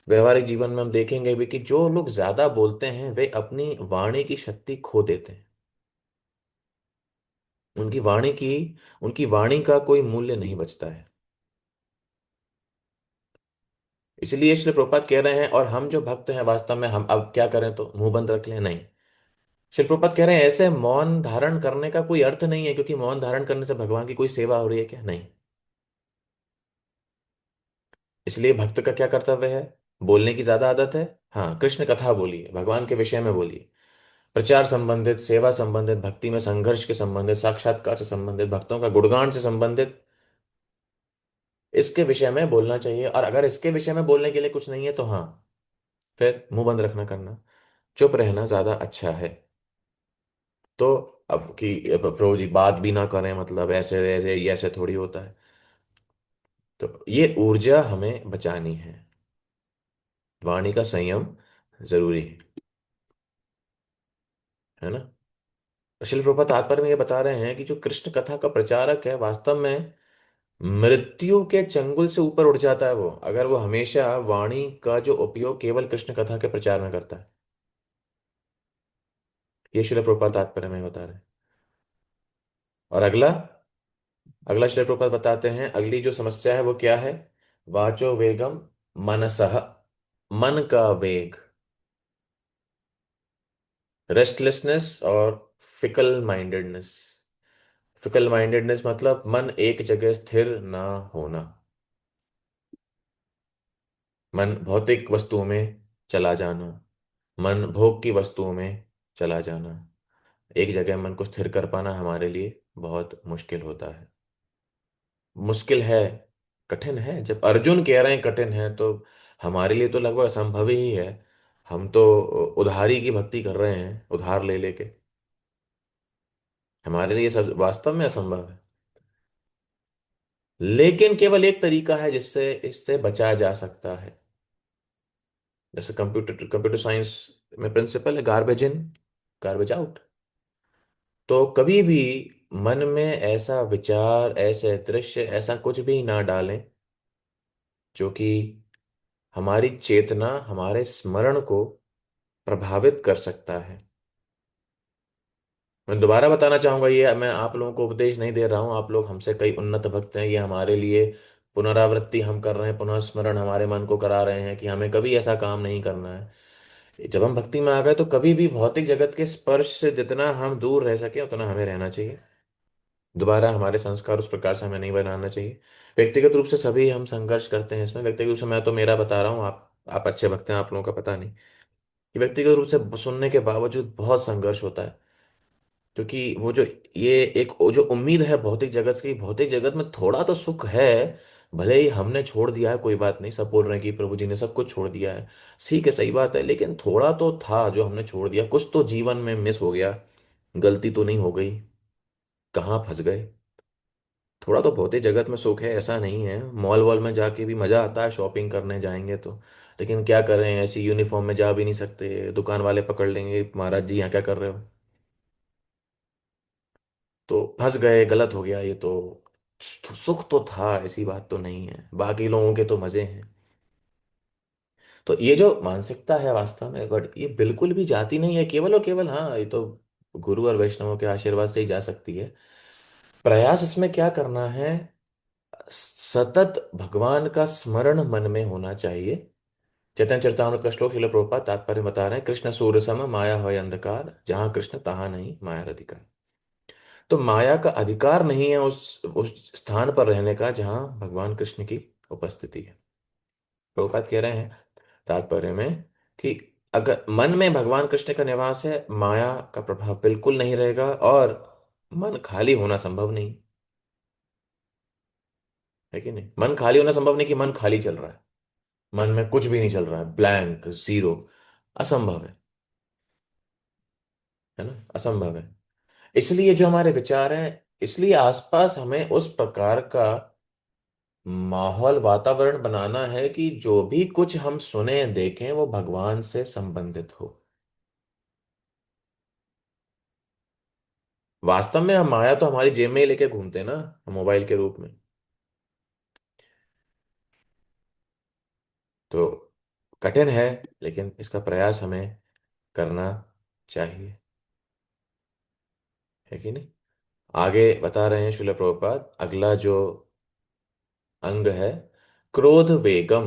व्यवहारिक जीवन में हम देखेंगे भी कि जो लोग ज्यादा बोलते हैं वे अपनी वाणी की शक्ति खो देते हैं। उनकी वाणी की उनकी वाणी का कोई मूल्य नहीं बचता है। इसलिए श्री प्रभुपाद कह रहे हैं, और हम जो भक्त हैं वास्तव में हम अब क्या करें, तो मुंह बंद रख लें? नहीं। श्री प्रभुपाद कह रहे हैं ऐसे मौन धारण करने का कोई अर्थ नहीं है, क्योंकि मौन धारण करने से भगवान की कोई सेवा हो रही है क्या? नहीं। इसलिए भक्त का क्या कर्तव्य है? बोलने की ज्यादा आदत है, हाँ कृष्ण कथा बोलिए, भगवान के विषय में बोलिए, प्रचार संबंधित, सेवा संबंधित, भक्ति में संघर्ष के संबंधित, साक्षात्कार से संबंधित, भक्तों का गुणगान से संबंधित, इसके विषय में बोलना चाहिए। और अगर इसके विषय में बोलने के लिए कुछ नहीं है तो हाँ, फिर मुंह बंद रखना, करना, चुप रहना ज्यादा अच्छा है। तो अब कि अब प्रभु जी बात भी ना करें, मतलब ऐसे ऐसे ये ऐसे थोड़ी होता है। तो ये ऊर्जा हमें बचानी है, वाणी का संयम जरूरी है ना? शिल प्रोपा तात्पर्य में ये बता रहे हैं कि जो कृष्ण कथा का प्रचारक है वास्तव में मृत्यु के चंगुल से ऊपर उठ जाता है वो, अगर वो हमेशा वाणी का जो उपयोग केवल कृष्ण कथा के प्रचार में करता है। ये शिल प्रोपा तात्पर्य में बता रहे हैं। और अगला अगला शिल प्रोपा बताते हैं, अगली जो समस्या है वो क्या है? वाचो वेगम मनसह, मन का वेग, रेस्टलेसनेस और फिकल माइंडेडनेस। फिकल माइंडेडनेस मतलब मन एक जगह स्थिर ना होना, मन भौतिक वस्तुओं में चला जाना, मन भोग की वस्तुओं में चला जाना। एक जगह मन को स्थिर कर पाना हमारे लिए बहुत मुश्किल होता है। मुश्किल है, कठिन है। जब अर्जुन कह रहे हैं कठिन है, तो हमारे लिए तो लगभग असंभव ही है। हम तो उधारी की भक्ति कर रहे हैं, उधार ले लेके। हमारे लिए सब वास्तव में असंभव है, लेकिन केवल एक तरीका है जिससे इससे बचा जा सकता है। जैसे कंप्यूटर कंप्यूटर साइंस में प्रिंसिपल है गार्बेज इन गार्बेज आउट। तो कभी भी मन में ऐसा विचार, ऐसे दृश्य, ऐसा कुछ भी ना डालें जो कि हमारी चेतना, हमारे स्मरण को प्रभावित कर सकता है। मैं दोबारा बताना चाहूंगा, ये मैं आप लोगों को उपदेश नहीं दे रहा हूं, आप लोग हमसे कई उन्नत भक्त हैं, ये हमारे लिए पुनरावृत्ति हम कर रहे हैं, पुनः स्मरण हमारे मन को करा रहे हैं कि हमें कभी ऐसा काम नहीं करना है। जब हम भक्ति में आ गए तो कभी भी भौतिक जगत के स्पर्श से जितना हम दूर रह सके उतना हमें रहना चाहिए। दोबारा हमारे संस्कार उस प्रकार से हमें नहीं बनाना चाहिए। व्यक्तिगत रूप से सभी हम संघर्ष करते हैं इसमें। व्यक्तिगत रूप से मैं तो मेरा बता रहा हूँ, आप अच्छे भक्त हैं, आप लोगों का पता नहीं कि व्यक्तिगत रूप से सुनने के बावजूद बहुत संघर्ष होता है। क्योंकि वो जो ये एक वो जो उम्मीद है भौतिक जगत की, भौतिक जगत में थोड़ा तो सुख है, भले ही हमने छोड़ दिया है, कोई बात नहीं, सब बोल रहे हैं कि प्रभु जी ने सब कुछ छोड़ दिया है, ठीक है, सही बात है, लेकिन थोड़ा तो था जो हमने छोड़ दिया, कुछ तो जीवन में मिस हो गया, गलती तो नहीं हो गई, कहाँ फंस गए। थोड़ा तो भौतिक जगत में सुख है, ऐसा नहीं है, मॉल वॉल में जाके भी मजा आता है, शॉपिंग करने जाएंगे तो, लेकिन क्या करें, ऐसी यूनिफॉर्म में जा भी नहीं सकते, दुकान वाले पकड़ लेंगे, महाराज जी यहाँ क्या कर रहे हो, तो फंस गए, गलत हो गया ये तो। सुख तो था, ऐसी बात तो नहीं है, बाकी लोगों के तो मजे हैं। तो ये जो मानसिकता है वास्तव में, बट ये बिल्कुल भी जाती नहीं है केवल और केवल, हाँ ये तो गुरु और वैष्णवों के आशीर्वाद से ही जा सकती है। प्रयास इसमें क्या करना है, सतत भगवान का स्मरण मन में होना चाहिए। चैतन्य चरितामृत का श्लोक श्रील प्रभुपाद तात्पर्य बता रहे हैं, कृष्ण सूर्य सम माया है अंधकार, जहां कृष्ण तहां नहीं माया अधिकार। तो माया का अधिकार नहीं है उस स्थान पर रहने का जहां भगवान कृष्ण की उपस्थिति है। प्रभुपाद कह रहे हैं तात्पर्य में कि अगर मन में भगवान कृष्ण का निवास है, माया का प्रभाव बिल्कुल नहीं रहेगा और मन खाली होना संभव नहीं है कि नहीं। मन खाली होना संभव नहीं कि मन खाली चल रहा है, मन में कुछ भी नहीं चल रहा है, ब्लैंक जीरो, असंभव है ना, असंभव है। इसलिए जो हमारे विचार हैं, इसलिए आसपास हमें उस प्रकार का माहौल, वातावरण बनाना है कि जो भी कुछ हम सुने देखें वो भगवान से संबंधित हो। वास्तव में हम माया तो हमारी जेब में ही लेके घूमते हैं ना, मोबाइल के रूप में। तो कठिन है, लेकिन इसका प्रयास हमें करना चाहिए, है कि नहीं। आगे बता रहे हैं श्रील प्रभुपाद, अगला जो अंग है, क्रोध वेगम।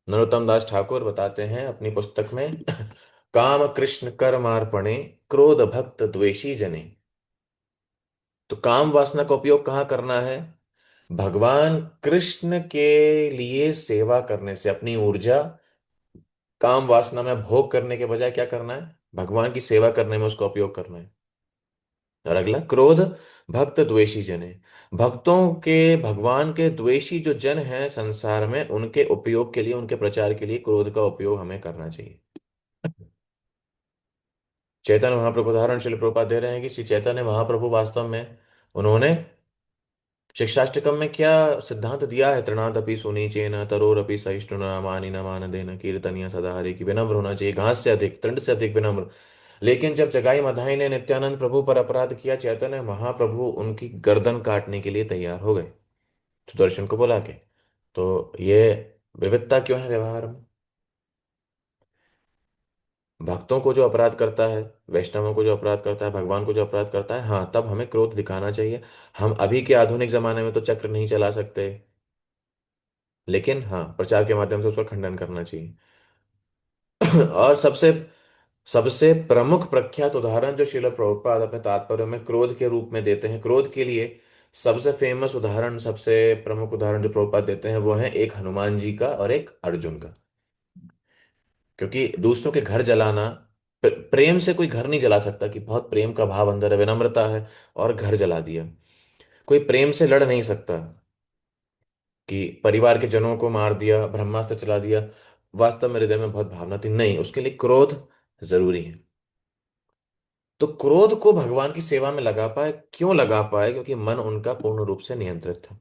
नरोत्तम दास ठाकुर बताते हैं अपनी पुस्तक में काम कृष्ण कर्मार्पणे, क्रोध भक्त द्वेषी जने। तो काम वासना का उपयोग कहाँ करना है, भगवान कृष्ण के लिए सेवा करने से, अपनी ऊर्जा काम वासना में भोग करने के बजाय क्या करना है, भगवान की सेवा करने में उसका उपयोग करना है। और अगला क्रोध भक्त द्वेषी जन है, भक्तों के, भगवान के द्वेषी जो जन हैं संसार में, उनके उपयोग के लिए, उनके प्रचार के लिए क्रोध का उपयोग हमें करना चाहिए। चैतन्य महाप्रभु उदाहरण श्रील प्रभुपाद दे रहे हैं कि श्री चैतन्य महाप्रभु वास्तव में उन्होंने शिक्षाष्टकम में क्या सिद्धांत दिया है, तृणादपि सुनीचेन तरोरपि सहिष्णुना मानी न मान देना कीर्तनिया सदा हरि, की विनम्र होना चाहिए, घास से अधिक, तृण से अधिक विनम्र। लेकिन जब जगाई मधाई ने नित्यानंद प्रभु पर अपराध किया, चैतन्य महाप्रभु उनकी गर्दन काटने के लिए तैयार हो गए सुदर्शन को बुला के। तो ये विविधता क्यों है व्यवहार में, भक्तों को जो अपराध करता है, वैष्णवों को जो अपराध करता है, भगवान को जो अपराध करता है, हाँ तब हमें क्रोध दिखाना चाहिए। हम अभी के आधुनिक जमाने में तो चक्र नहीं चला सकते, लेकिन हाँ प्रचार के माध्यम से उसका खंडन करना चाहिए। और सबसे सबसे प्रमुख प्रख्यात उदाहरण जो श्रील प्रभुपाद अपने तात्पर्य में क्रोध के रूप में देते हैं, क्रोध के लिए सबसे फेमस उदाहरण, सबसे प्रमुख उदाहरण जो प्रभुपाद देते हैं वो है एक हनुमान जी का और एक अर्जुन का। क्योंकि दूसरों के घर जलाना, प्रेम से कोई घर नहीं जला सकता, कि बहुत प्रेम का भाव अंदर है, विनम्रता है, और घर जला दिया। कोई प्रेम से लड़ नहीं सकता कि परिवार के जनों को मार दिया, ब्रह्मास्त्र चला दिया, वास्तव में हृदय में बहुत भावना थी, नहीं, उसके लिए क्रोध जरूरी है। तो क्रोध को भगवान की सेवा में लगा पाए, क्यों लगा पाए, क्योंकि मन उनका पूर्ण रूप से नियंत्रित था।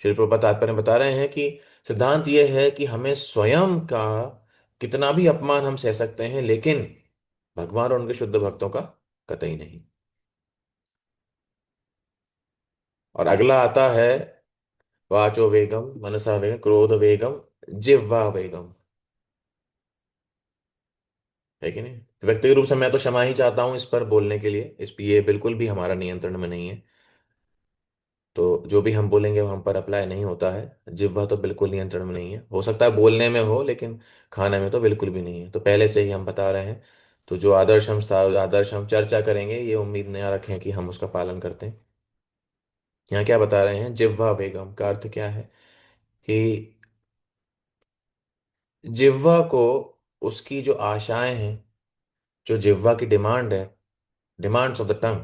श्री प्रभुपाद तात्पर्य में बता रहे हैं कि सिद्धांत ये है कि हमें स्वयं का कितना भी अपमान हम सह सकते हैं, लेकिन भगवान और उनके शुद्ध भक्तों का कतई नहीं। और अगला आता है वाचो वेगम, मनसा वेगम, क्रोध वेगम, जिह्वा वेगम। है कि नहीं? व्यक्तिगत रूप से मैं तो क्षमा ही चाहता हूं इस पर बोलने के लिए, इस ये बिल्कुल भी हमारा नियंत्रण में नहीं है। तो जो भी हम बोलेंगे वो हम पर अप्लाई नहीं होता है। जिह्वा तो बिल्कुल नियंत्रण में नहीं है, हो सकता है बोलने में हो, लेकिन खाने में तो बिल्कुल भी नहीं है। तो पहले से ही हम बता रहे हैं। तो जो आदर्श हम चर्चा करेंगे, ये उम्मीद न रखें कि हम उसका पालन करते हैं। यहाँ क्या बता रहे हैं? जिह्वा वेगम का अर्थ क्या है? कि जिह्वा को, उसकी जो आशाएं हैं, जो जिह्वा की डिमांड है, डिमांड्स ऑफ द टंग,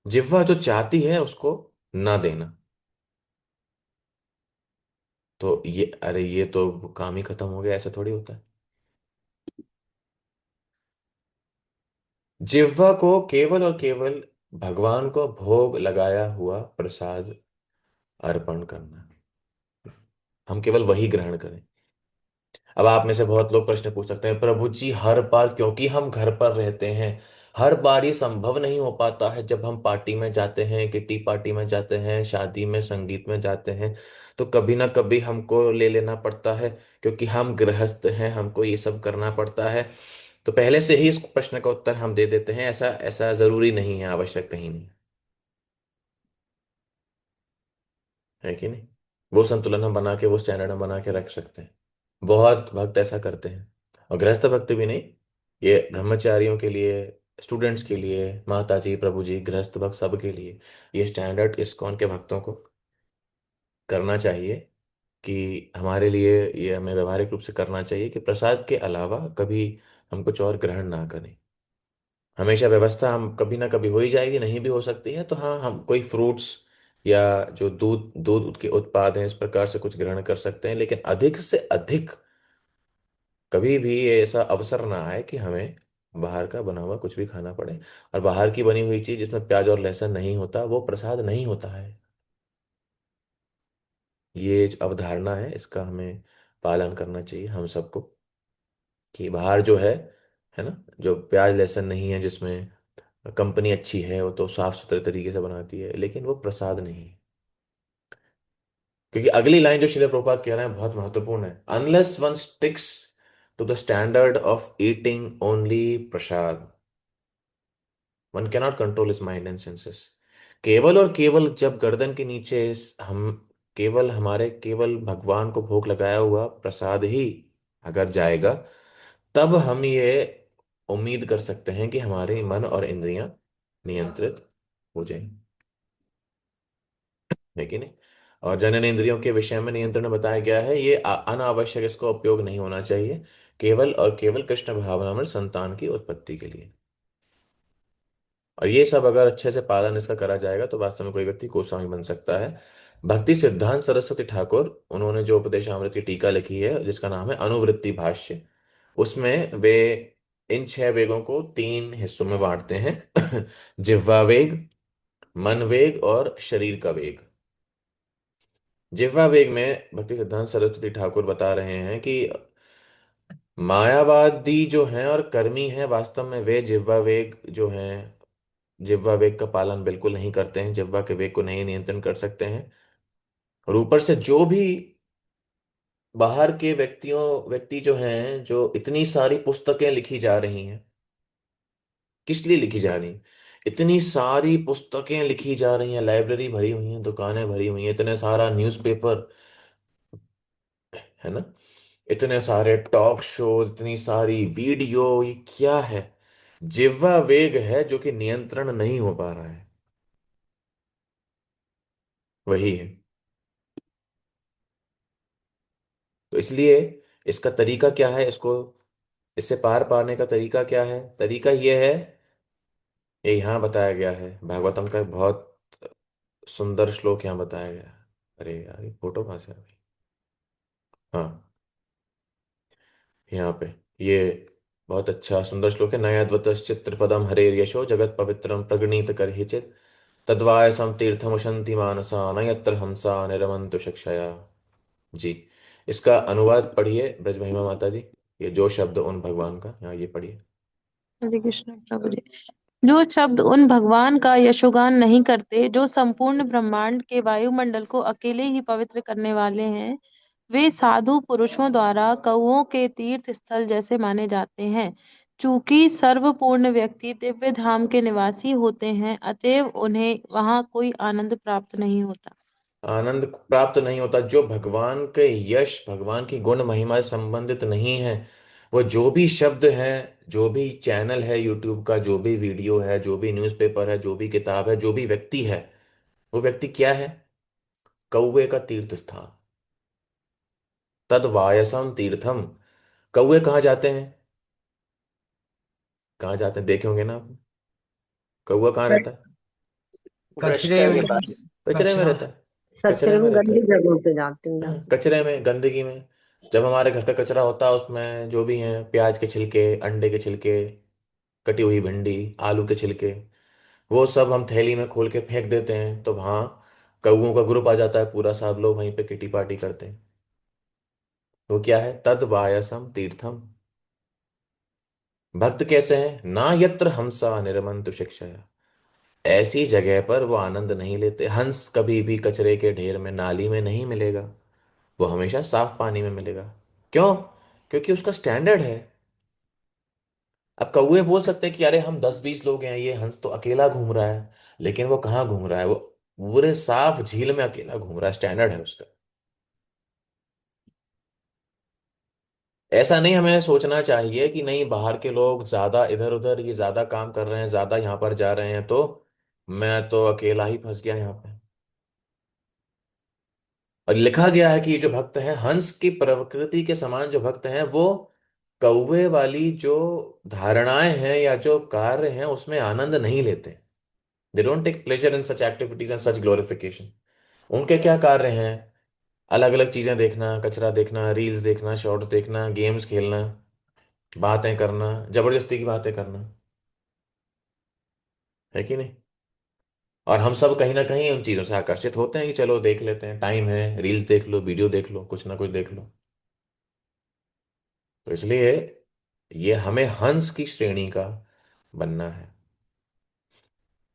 जिह्वा जो चाहती है उसको ना देना। तो ये, अरे ये तो काम ही खत्म हो गया, ऐसा थोड़ी होता है। जिह्वा को केवल और केवल भगवान को भोग लगाया हुआ प्रसाद अर्पण करना, हम केवल वही ग्रहण करें। अब आप में से बहुत लोग प्रश्न पूछ सकते हैं, प्रभु जी हर बार, क्योंकि हम घर पर रहते हैं, हर बार ये संभव नहीं हो पाता है। जब हम पार्टी में जाते हैं, किटी पार्टी में जाते हैं, शादी में, संगीत में जाते हैं, तो कभी ना कभी हमको ले लेना पड़ता है, क्योंकि हम गृहस्थ हैं, हमको ये सब करना पड़ता है। तो पहले से ही इस प्रश्न का उत्तर हम दे देते हैं, ऐसा ऐसा जरूरी नहीं है, आवश्यक कहीं नहीं है। कि नहीं? वो संतुलन हम बना के, वो स्टैंडर्ड हम बना के रख सकते हैं। बहुत भक्त ऐसा करते हैं। और गृहस्थ भक्त भी नहीं, ये ब्रह्मचारियों के लिए, स्टूडेंट्स के लिए, माता जी, प्रभु जी, गृहस्थ भक्त सबके लिए ये स्टैंडर्ड इस्कॉन के भक्तों को करना चाहिए। कि हमारे लिए ये हमें व्यवहारिक रूप से करना चाहिए कि प्रसाद के अलावा कभी हम कुछ और ग्रहण ना करें। हमेशा व्यवस्था हम कभी ना कभी हो ही जाएगी, नहीं भी हो सकती है, तो हाँ, हम कोई फ्रूट्स या जो दूध दूध के उत्पाद हैं, इस प्रकार से कुछ ग्रहण कर सकते हैं, लेकिन अधिक से अधिक कभी भी ये ऐसा अवसर ना आए कि हमें बाहर का बना हुआ कुछ भी खाना पड़े। और बाहर की बनी हुई चीज जिसमें प्याज और लहसुन नहीं होता, वो प्रसाद नहीं होता है। ये जो अवधारणा है, इसका हमें पालन करना चाहिए हम सबको। कि बाहर जो है ना, जो प्याज लहसुन नहीं है, जिसमें कंपनी अच्छी है, वो तो साफ सुथरे तरीके से बनाती है, लेकिन वो प्रसाद नहीं है। क्योंकि अगली लाइन जो श्रील प्रभुपाद कह रहे हैं बहुत महत्वपूर्ण है, unless one sticks to the standard of eating only prasad, one cannot control his mind and senses. केवल और केवल जब गर्दन के नीचे हम केवल हमारे केवल भगवान को भोग लगाया हुआ प्रसाद ही अगर जाएगा, तब हम ये उम्मीद कर सकते हैं कि हमारे मन और इंद्रियां नियंत्रित हो जाएं। है कि नहीं? और जनन इंद्रियों के विषय में नियंत्रण बताया गया है, ये अनावश्यक, इसका उपयोग नहीं होना चाहिए, केवल और केवल कृष्ण भावना में संतान की उत्पत्ति के लिए। और ये सब अगर अच्छे से पालन इसका करा जाएगा, तो वास्तव में कोई व्यक्ति गोस्वामी बन सकता है। भक्ति सिद्धांत सरस्वती ठाकुर, उन्होंने जो उपदेशामृत की टीका लिखी है, जिसका नाम है अनुवृत्ति भाष्य, उसमें वे इन 6 वेगों को 3 हिस्सों में बांटते हैं। जिह्वा वेग, मन वेग और शरीर का वेग। जिह्वा वेग में भक्ति सिद्धांत सरस्वती ठाकुर बता रहे हैं कि मायावादी जो हैं और कर्मी हैं, वास्तव में वे जिह्वा वेग जो हैं, जिह्वा वेग का पालन बिल्कुल नहीं करते हैं, जिह्वा के वेग को नहीं नियंत्रण कर सकते हैं। और ऊपर से जो भी बाहर के व्यक्ति जो हैं, जो इतनी सारी पुस्तकें लिखी जा रही हैं, किस लिए लिखी जा रही हैं? इतनी सारी पुस्तकें लिखी जा रही हैं, लाइब्रेरी भरी हुई हैं, दुकानें भरी हुई हैं, इतने सारा न्यूज़पेपर, है ना, इतने सारे टॉक शो, इतनी सारी वीडियो, ये क्या है? जिह्वा वेग है जो कि नियंत्रण नहीं हो पा रहा है, वही है। तो इसलिए इसका तरीका क्या है, इसको, इससे पार पाने का तरीका क्या है? तरीका यह है, ये यहाँ बताया गया है, भागवतम का बहुत सुंदर श्लोक यहाँ बताया गया है। अरे यार, ये फोटो कहाँ से आ गई? हाँ, यहाँ पे ये बहुत अच्छा सुंदर श्लोक है। नयाद्वत चित्रपदम हरेर यशो जगत पवित्रम प्रगणित कर तद्वायसं तीर्थमुशन्ति मानसा न यत्र हमसा निरवन्तु शिक्षया। जी। इसका अनुवाद पढ़िए ब्रज महिमा माता जी। ये जो शब्द उन भगवान का, यहाँ ये पढ़िए। हरे कृष्ण प्रभु जी। जो शब्द उन भगवान का यशोगान नहीं करते, जो संपूर्ण ब्रह्मांड के वायुमंडल को अकेले ही पवित्र करने वाले हैं, वे साधु पुरुषों द्वारा कौओं के तीर्थ स्थल जैसे माने जाते हैं। चूंकि सर्वपूर्ण व्यक्ति दिव्य धाम के निवासी होते हैं, अतएव उन्हें वहां कोई आनंद प्राप्त नहीं होता। आनंद प्राप्त नहीं होता। जो भगवान के यश, भगवान की गुण महिमा से संबंधित नहीं है, वो जो भी शब्द हैं, जो भी चैनल है यूट्यूब का, जो भी वीडियो है, जो भी न्यूज़पेपर है, जो भी किताब है, जो भी व्यक्ति है, वो व्यक्ति क्या है? कौवे का तीर्थ स्थान। तद वायसम तीर्थम। कौवे कहाँ जाते हैं? कहाँ जाते हैं, देखे होंगे ना आप। कौवा कहाँ रहता है? कचरे वृष्टा के में। पास। कचरे में कचरा। रहता है। कचरे कचरे में में रहता गंदी है। जगहों पे जाते हैं हाँ, जाते कचरे में, गंदगी में। जब हमारे घर का कचरा होता है, उसमें जो भी है, प्याज के छिलके, अंडे के छिलके, कटी हुई भिंडी, आलू के छिलके, वो सब हम थैली में खोल के फेंक देते हैं, तो वहाँ कौओं का ग्रुप आ जाता है पूरा, सब लोग वहीं पे किटी पार्टी करते हैं। वो क्या है? तद वायसम तीर्थम। भक्त कैसे हैं? ना यत्र हमसा निरमंतु शिक्षया। ऐसी जगह पर वो आनंद नहीं लेते। हंस कभी भी कचरे के ढेर में, नाली में नहीं मिलेगा। वो हमेशा साफ पानी में मिलेगा। क्यों? क्योंकि उसका स्टैंडर्ड है। अब कौवे बोल सकते हैं कि अरे हम 10-20 लोग हैं, ये हंस तो अकेला घूम रहा है। लेकिन वो कहाँ घूम रहा है? वो पूरे साफ झील में अकेला घूम रहा है, स्टैंडर्ड है उसका। ऐसा नहीं हमें सोचना चाहिए कि नहीं, बाहर के लोग ज्यादा इधर उधर, ये ज्यादा काम कर रहे हैं, ज्यादा यहाँ पर जा रहे हैं, तो मैं तो अकेला ही फंस गया यहाँ पे। और लिखा गया है कि ये जो भक्त हैं, हंस की प्रकृति के समान जो भक्त हैं, वो कौवे वाली जो धारणाएं हैं या जो कार्य हैं, उसमें आनंद नहीं लेते। They don't take pleasure in such activities and such glorification. उनके क्या कार्य हैं? अलग अलग चीजें देखना, कचरा देखना, रील्स देखना, शॉर्ट्स देखना, गेम्स खेलना, बातें करना, जबरदस्ती की बातें करना, है कि नहीं? और हम सब कहीं ना कहीं उन चीजों से आकर्षित होते हैं कि चलो देख लेते हैं, टाइम है, रील्स देख लो, वीडियो देख लो, कुछ ना कुछ देख लो। तो इसलिए ये हमें हंस की श्रेणी का बनना है।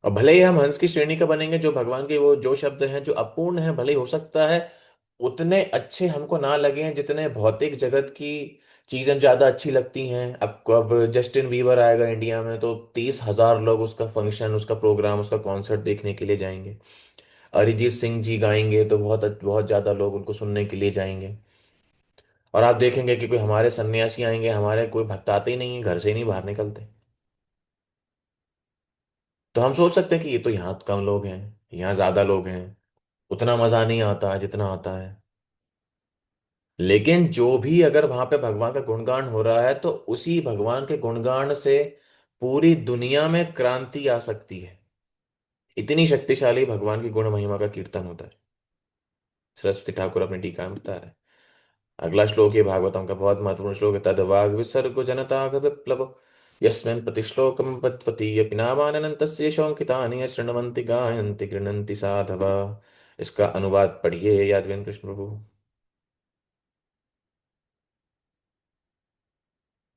और भले ही हम हंस की श्रेणी का बनेंगे, जो भगवान के वो जो शब्द हैं जो अपूर्ण हैं, भले ही हो सकता है उतने अच्छे हमको ना लगे जितने भौतिक जगत की चीजें ज्यादा अच्छी लगती हैं। अब जस्टिन बीबर आएगा इंडिया में, तो 30,000 लोग उसका फंक्शन, उसका प्रोग्राम, उसका कॉन्सर्ट देखने के लिए जाएंगे। अरिजीत सिंह जी गाएंगे तो बहुत बहुत ज्यादा लोग उनको सुनने के लिए जाएंगे। और आप देखेंगे कि कोई हमारे सन्यासी आएंगे, हमारे कोई भक्त आते ही नहीं है, घर से ही नहीं बाहर निकलते। तो हम सोच सकते हैं कि ये तो यहाँ कम लोग हैं, यहाँ ज्यादा लोग हैं, उतना मजा नहीं आता जितना आता है। लेकिन जो भी अगर वहां पे भगवान का गुणगान हो रहा है, तो उसी भगवान के गुणगान से पूरी दुनिया में क्रांति आ सकती है। इतनी शक्तिशाली भगवान की गुण महिमा का कीर्तन होता है। सरस्वती ठाकुर अपनी टीका में बता रहे हैं। अगला श्लोक ये भागवतम का बहुत महत्वपूर्ण श्लोक है। तद वाग विसर्ग जनताग विप्लव यस्मिन् प्रतिश्लोकम पत्वतीय पिनामानन्तस्य शोकितानि शृण्वन्ति गायन्ति गृह्णन्ति साधवा। इसका अनुवाद पढ़िए यादवेंद्र कृष्ण प्रभु।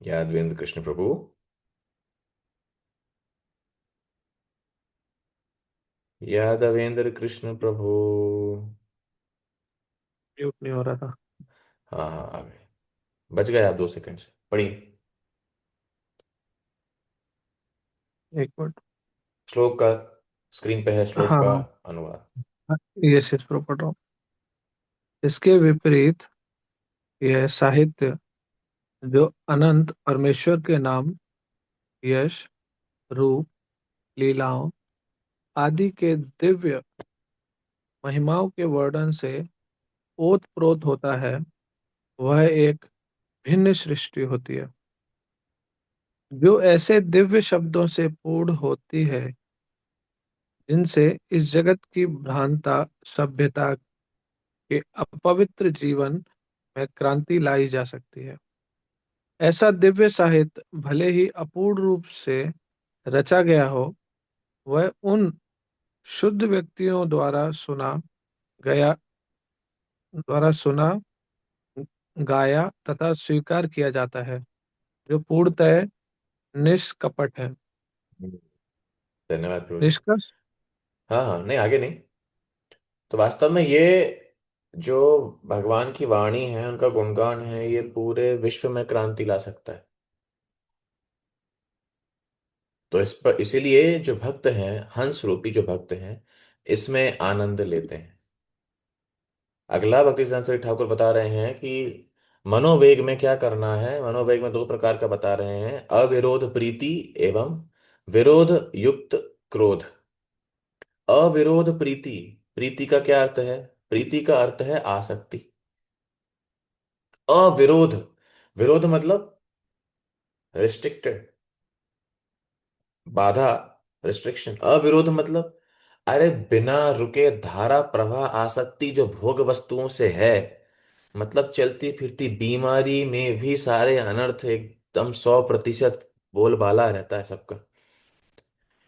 यादवेंद्र कृष्ण प्रभु। यादवेंद्र कृष्ण प्रभु। म्यूट नहीं हो रहा था। हाँ हाँ, आ गए। बच गए आप 2 सेकंड से। पढ़िए एक मिनट। श्लोक का, स्क्रीन पे है श्लोक का हाँ, अनुवाद। ये सिर्फ पढ़ रहा हूँ। इसके विपरीत यह साहित्य जो अनंत परमेश्वर के नाम, यश, रूप, लीलाओं आदि के दिव्य महिमाओं के वर्णन से ओतप्रोत होता है, वह एक भिन्न सृष्टि होती है, जो ऐसे दिव्य शब्दों से पूर्ण होती है जिनसे इस जगत की भ्रांता सभ्यता के अपवित्र जीवन में क्रांति लाई जा सकती है। ऐसा दिव्य साहित्य भले ही अपूर्ण रूप से रचा गया हो, वह उन शुद्ध व्यक्तियों द्वारा सुना गाया तथा स्वीकार किया जाता है, जो पूर्णतः निष्कपट है। धन्यवाद प्रभु जी। निष्कर्ष। हाँ हाँ, नहीं आगे नहीं। तो वास्तव में ये जो भगवान की वाणी है, उनका गुणगान है, ये पूरे विश्व में क्रांति ला सकता है। तो इस पर इसीलिए जो भक्त हैं, हंस रूपी जो भक्त हैं, इसमें आनंद लेते हैं। अगला भक्ति सिद्धांत श्री ठाकुर बता रहे हैं कि मनोवेग में क्या करना है। मनोवेग में दो प्रकार का बता रहे हैं, अविरोध प्रीति एवं विरोध युक्त क्रोध। अविरोध प्रीति, प्रीति का क्या अर्थ है? प्रीति का अर्थ है आसक्ति। अविरोध, विरोध मतलब रिस्ट्रिक्टेड, बाधा, रिस्ट्रिक्शन। अविरोध मतलब अरे बिना रुके धारा प्रवाह आसक्ति जो भोग वस्तुओं से है, मतलब चलती फिरती बीमारी में भी सारे अनर्थ एकदम 100% बोलबाला रहता है सबका।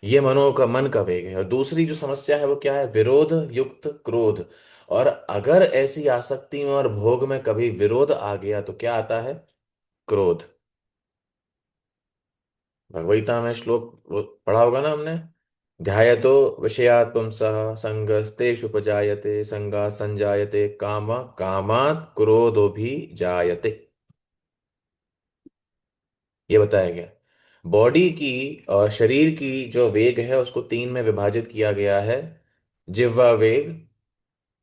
ये मन का वेग है। और दूसरी जो समस्या है वो क्या है? विरोध युक्त क्रोध। और अगर ऐसी आसक्ति में और भोग में कभी विरोध आ गया तो क्या आता है? क्रोध। भगवगीता में श्लोक वो पढ़ा होगा ना हमने, ध्यायतो विषयात् पुंसः संगस्तेषुपजायते संगात् संजायते काम, कामात् क्रोधो भी जायते। ये बताया गया। बॉडी की और शरीर की जो वेग है उसको तीन में विभाजित किया गया है, जिह्वा वेग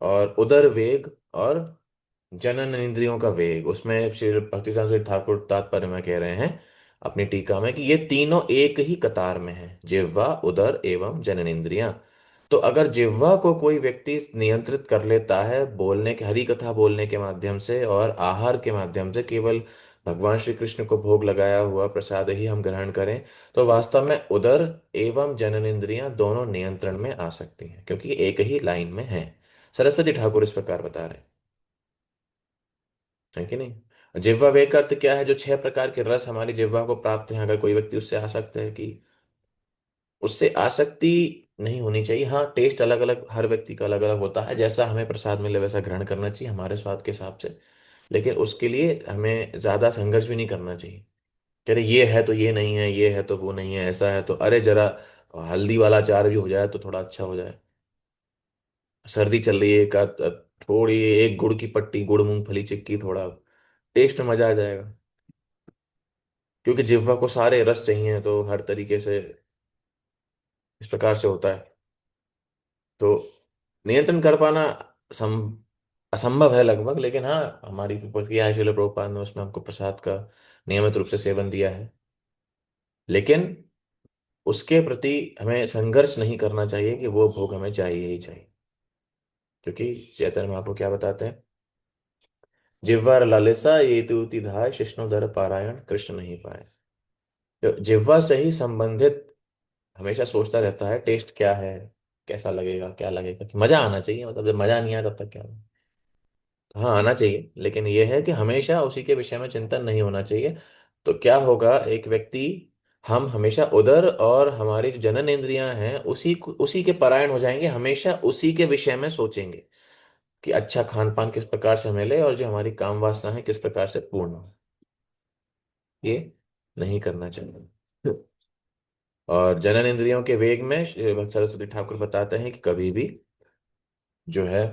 और उदर वेग और जनन इंद्रियों का वेग। उसमें श्री भक्ति सिद्धांत ठाकुर तात्पर्य में कह रहे हैं अपनी टीका में कि ये तीनों एक ही कतार में है, जिह्वा उदर एवं जनन इंद्रियां। तो अगर जिह्वा को कोई व्यक्ति नियंत्रित कर लेता है बोलने के, हरि कथा बोलने के माध्यम से और आहार के माध्यम से, केवल भगवान श्री कृष्ण को भोग लगाया हुआ प्रसाद ही हम ग्रहण करें, तो वास्तव में उदर एवं जनन इंद्रियां दोनों नियंत्रण में आ सकती हैं, क्योंकि एक ही लाइन में है। सरस्वती ठाकुर इस प्रकार बता रहे हैं, है कि नहीं? जिह्वा वेग का अर्थ क्या है? जो 6 प्रकार के रस हमारी जिह्वा को प्राप्त हैं, अगर कोई व्यक्ति उससे आसक्त है, कि उससे आसक्ति नहीं होनी चाहिए। हाँ, टेस्ट अलग अलग हर व्यक्ति का अलग अलग होता है, जैसा हमें प्रसाद मिले वैसा ग्रहण करना चाहिए हमारे स्वाद के हिसाब से। लेकिन उसके लिए हमें ज्यादा संघर्ष भी नहीं करना चाहिए कि अरे ये है तो ये नहीं है, ये है तो वो नहीं है, ऐसा है तो अरे जरा हल्दी वाला अचार भी हो जाए तो थोड़ा अच्छा हो जाए। सर्दी चल रही है, का थोड़ी एक गुड़ की पट्टी, गुड़ मूंगफली चिक्की, थोड़ा टेस्ट में मजा आ जाएगा। क्योंकि जिह्वा को सारे रस चाहिए, तो हर तरीके से इस प्रकार से होता है। तो नियंत्रण कर पाना सम असंभव है लगभग, लेकिन हाँ, हमारी जो प्रक्रिया है, शिल प्रभुपाद ने उसमें हमको प्रसाद का नियमित रूप से सेवन दिया है। लेकिन उसके प्रति हमें संघर्ष नहीं करना चाहिए कि वो भोग हमें चाहिए ही चाहिए। क्योंकि चैतन्य महाप्रभु क्या बताते हैं? जिह्वार लालिसा ये तुति धाय शिष्णोदर पारायण कृष्ण नहीं पाए। जो जिह्वा से ही संबंधित हमेशा सोचता रहता है टेस्ट क्या है, कैसा लगेगा, क्या लगेगा, कि मजा आना चाहिए। मतलब जब मजा नहीं आया तब तक क्या होगा? तो हाँ, आना चाहिए, लेकिन यह है कि हमेशा उसी के विषय में चिंतन नहीं होना चाहिए। तो क्या होगा, एक व्यक्ति, हम हमेशा उधर और हमारी जो जनन इंद्रियां हैं उसी के परायण हो जाएंगे, हमेशा उसी के विषय में सोचेंगे कि अच्छा खान पान किस प्रकार से मिले और जो हमारी काम वासना है किस प्रकार से पूर्ण हो। ये नहीं करना चाहिए। और जनन इंद्रियों के वेग में श्री भक्त सरस्वती ठाकुर बताते हैं कि कभी भी जो है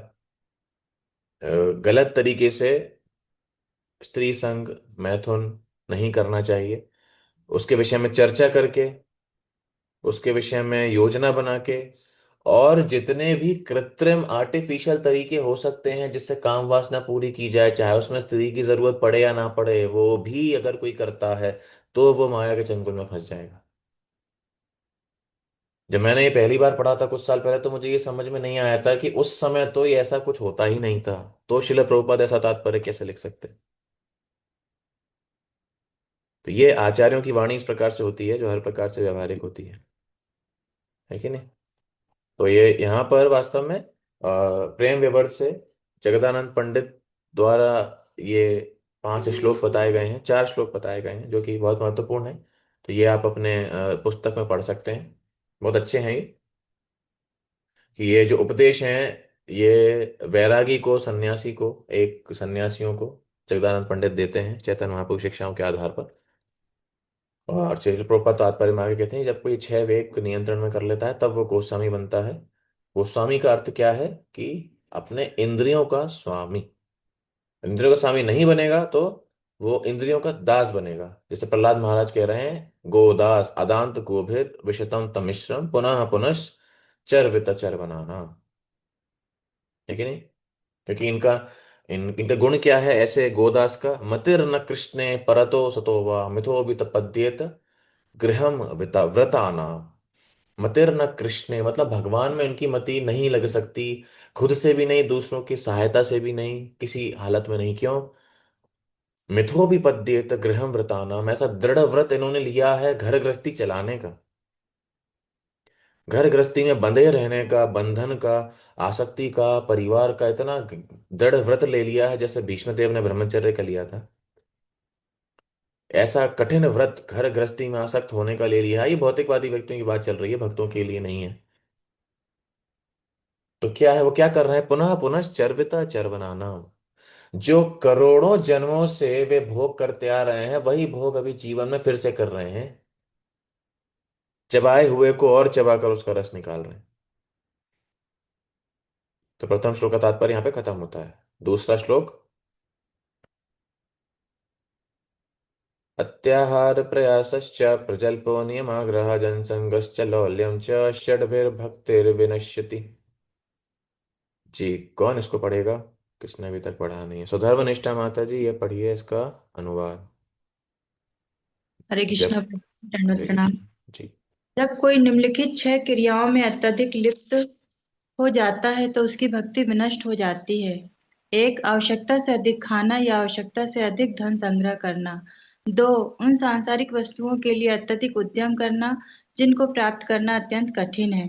गलत तरीके से स्त्री संग, मैथुन नहीं करना चाहिए। उसके विषय में चर्चा करके, उसके विषय में योजना बना के, और जितने भी कृत्रिम आर्टिफिशियल तरीके हो सकते हैं जिससे काम वासना पूरी की जाए, चाहे उसमें स्त्री की जरूरत पड़े या ना पड़े, वो भी अगर कोई करता है तो वो माया के चंगुल में फंस जाएगा। जब मैंने ये पहली बार पढ़ा था कुछ साल पहले, तो मुझे ये समझ में नहीं आया था कि उस समय तो ये ऐसा कुछ होता ही नहीं था, तो शिल प्रभुपाद ऐसा तात्पर्य कैसे लिख सकते? तो ये आचार्यों की वाणी इस प्रकार से होती है जो हर प्रकार से व्यवहारिक होती है कि नहीं? तो ये यहाँ पर वास्तव में प्रेम विवर्त से जगदानंद पंडित द्वारा ये 5 श्लोक बताए गए हैं, 4 श्लोक बताए गए हैं, जो कि बहुत महत्वपूर्ण है। तो ये आप अपने पुस्तक में पढ़ सकते हैं, बहुत अच्छे हैं ये। कि ये जो उपदेश हैं, ये वैरागी को, सन्यासी को, एक सन्यासियों को जगदानंद पंडित देते हैं चैतन्य महाप्रभु शिक्षाओं के आधार पर। और श्रील प्रभुपाद तात्पर्य में आगे कहते हैं जब कोई छह वेग को नियंत्रण में कर लेता है तब वो गोस्वामी बनता है। गोस्वामी का अर्थ क्या है कि अपने इंद्रियों का स्वामी। इंद्रियों का स्वामी नहीं बनेगा तो वो इंद्रियों का दास बनेगा। जैसे प्रहलाद महाराज कह रहे हैं, गोदास अदांत गोभिर विशतम तमिश्रम पुनः पुनश्च चर वित चर बनाना। है कि नहीं? क्योंकि इनका गुण क्या है ऐसे गोदास का, मतिर न कृष्णे परतो सतो वा मिथो भी तपद्येत गृहम व्रताना। मतिर न कृष्णे मतलब भगवान में इनकी मति नहीं लग सकती, खुद से भी नहीं, दूसरों की सहायता से भी नहीं, किसी हालत में नहीं। क्यों? मिथो भी पद्येत गृहम व्रताना, ऐसा दृढ़ व्रत इन्होंने लिया है घर गृहस्थी चलाने का, घर गृहस्थी में बंधे रहने का, बंधन का, आसक्ति का, परिवार का इतना दृढ़ व्रत ले लिया है जैसे भीष्मदेव ने ब्रह्मचर्य का लिया था। ऐसा कठिन व्रत घर गृहस्थी में आसक्त होने का ले लिया है। ये भौतिकवादी व्यक्तियों की बात चल रही है, भक्तों के लिए नहीं है। तो क्या है, वो क्या कर रहे हैं? पुनः पुनः चर्विता चर बनाना। जो करोड़ों जन्मों से वे भोग करते आ रहे हैं वही भोग अभी जीवन में फिर से कर रहे हैं। चबाए हुए को और चबाकर उसका रस निकाल रहे हैं। तो प्रथम श्लोक का तात्पर्य यहां पे खत्म होता है। दूसरा श्लोक, अत्याहार प्रयासश्च प्रजल्पो नियमाग्रह जनसंगश्च लौल्यम च षड्भिर्भक्तिर्विनश्यति। जी, कौन इसको पढ़ेगा? किसने अभी तक पढ़ा नहीं है? सुधर्व निष्ठा माता जी, ये पढ़िए इसका अनुवाद। हरे जब कृष्णा दंडवत हरे प्रणाम। कृष्ण जी। जब कोई निम्नलिखित 6 क्रियाओं में अत्यधिक लिप्त हो जाता है तो उसकी भक्ति विनष्ट हो जाती है। 1, आवश्यकता से अधिक खाना या आवश्यकता से अधिक धन संग्रह करना। 2, उन सांसारिक वस्तुओं के लिए अत्यधिक उद्यम करना जिनको प्राप्त करना अत्यंत कठिन है।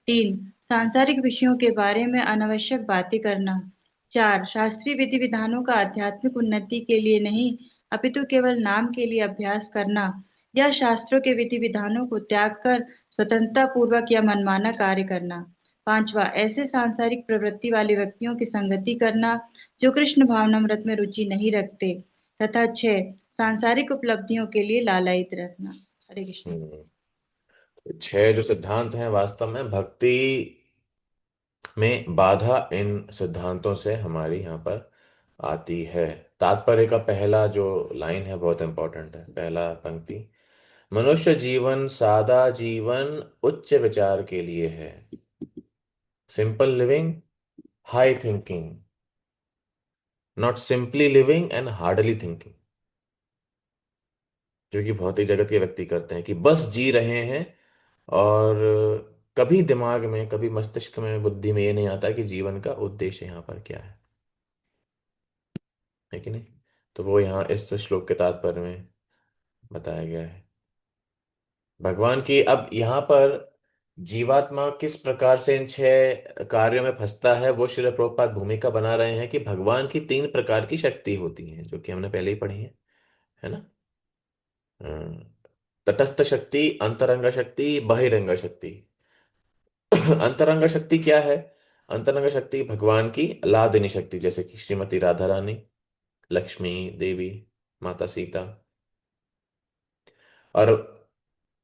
3, सांसारिक विषयों के बारे में अनावश्यक बातें करना। 4, शास्त्रीय विधि विधानों का आध्यात्मिक उन्नति के लिए नहीं अपितु केवल नाम के लिए अभ्यास करना या शास्त्रों के विधि विधानों को त्याग कर स्वतंत्रता पूर्वक या मनमाना कार्य करना। 5वां, ऐसे सांसारिक प्रवृत्ति वाले व्यक्तियों की संगति करना जो कृष्ण भावनामृत में रुचि नहीं रखते। तथा 6, सांसारिक उपलब्धियों के लिए लालायित रहना। हरे कृष्ण। छह जो सिद्धांत हैं वास्तव में भक्ति में बाधा इन सिद्धांतों से हमारी यहाँ पर आती है। तात्पर्य का पहला जो लाइन है बहुत इंपॉर्टेंट है, पहला पंक्ति, मनुष्य जीवन सादा जीवन उच्च विचार के लिए है। Simple living, high thinking, not simply living and hardly thinking, जो कि भौतिक जगत के व्यक्ति करते हैं कि बस जी रहे हैं और कभी दिमाग में, कभी मस्तिष्क में, बुद्धि में ये नहीं आता कि जीवन का उद्देश्य यहाँ पर क्या है कि नहीं? तो वो यहाँ इस श्लोक के तात्पर्य में बताया गया है। भगवान की अब यहाँ पर जीवात्मा किस प्रकार से इन छह कार्यों में फंसता है वो श्रील प्रभुपाद भूमिका बना रहे हैं कि भगवान की तीन प्रकार की शक्ति होती है जो कि हमने पहले ही पढ़ी है ना? अ, तटस्थ शक्ति, अंतरंग शक्ति, बहिरंग शक्ति। अंतरंग शक्ति क्या है? अंतरंग शक्ति भगवान की अलादिनी शक्ति, जैसे कि श्रीमती राधा रानी, लक्ष्मी देवी, माता सीता। और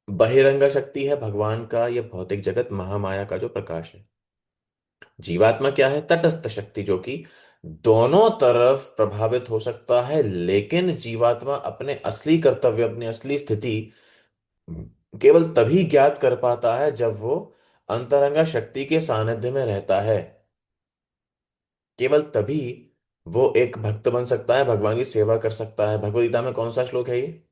बहिरंग शक्ति है भगवान का यह भौतिक जगत, महामाया का जो प्रकाश है। जीवात्मा क्या है? तटस्थ शक्ति, जो कि दोनों तरफ प्रभावित हो सकता है, लेकिन जीवात्मा अपने असली कर्तव्य, अपनी असली स्थिति केवल तभी ज्ञात कर पाता है जब वो अंतरंगा शक्ति के सानिध्य में रहता है। केवल तभी वो एक भक्त बन सकता है, भगवान की सेवा कर सकता है। भगवद गीता में कौन सा श्लोक है ये?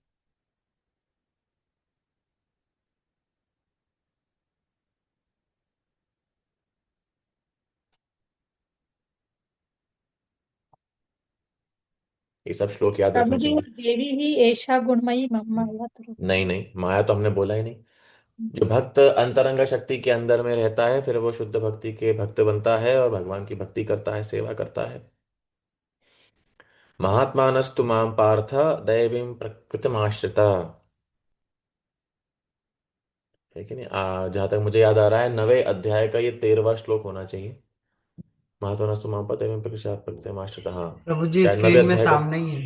ये सब श्लोक याद प्रभु रखने जी, चाहिए। देवी ही ऐशा गुणमयी माया तो। नहीं नहीं, माया तो हमने बोला ही नहीं। जो भक्त अंतरंग शक्ति के अंदर में रहता है फिर वो शुद्ध भक्ति के भक्त बनता है और भगवान की भक्ति करता है, सेवा करता है। महात्मानस्तु माम पार्थ दैवीं प्रकृतिमाश्रिता। ठीक है नहीं? जहां तक मुझे याद आ रहा है 9वें अध्याय का ये 13वां श्लोक होना चाहिए। महात्मा नस्तु माम पते एवं प्रकाशात प्रकृति मास्टर, हाँ। प्रभु जी शायद नवे स्क्रीन में अध्याय का सामने ही है।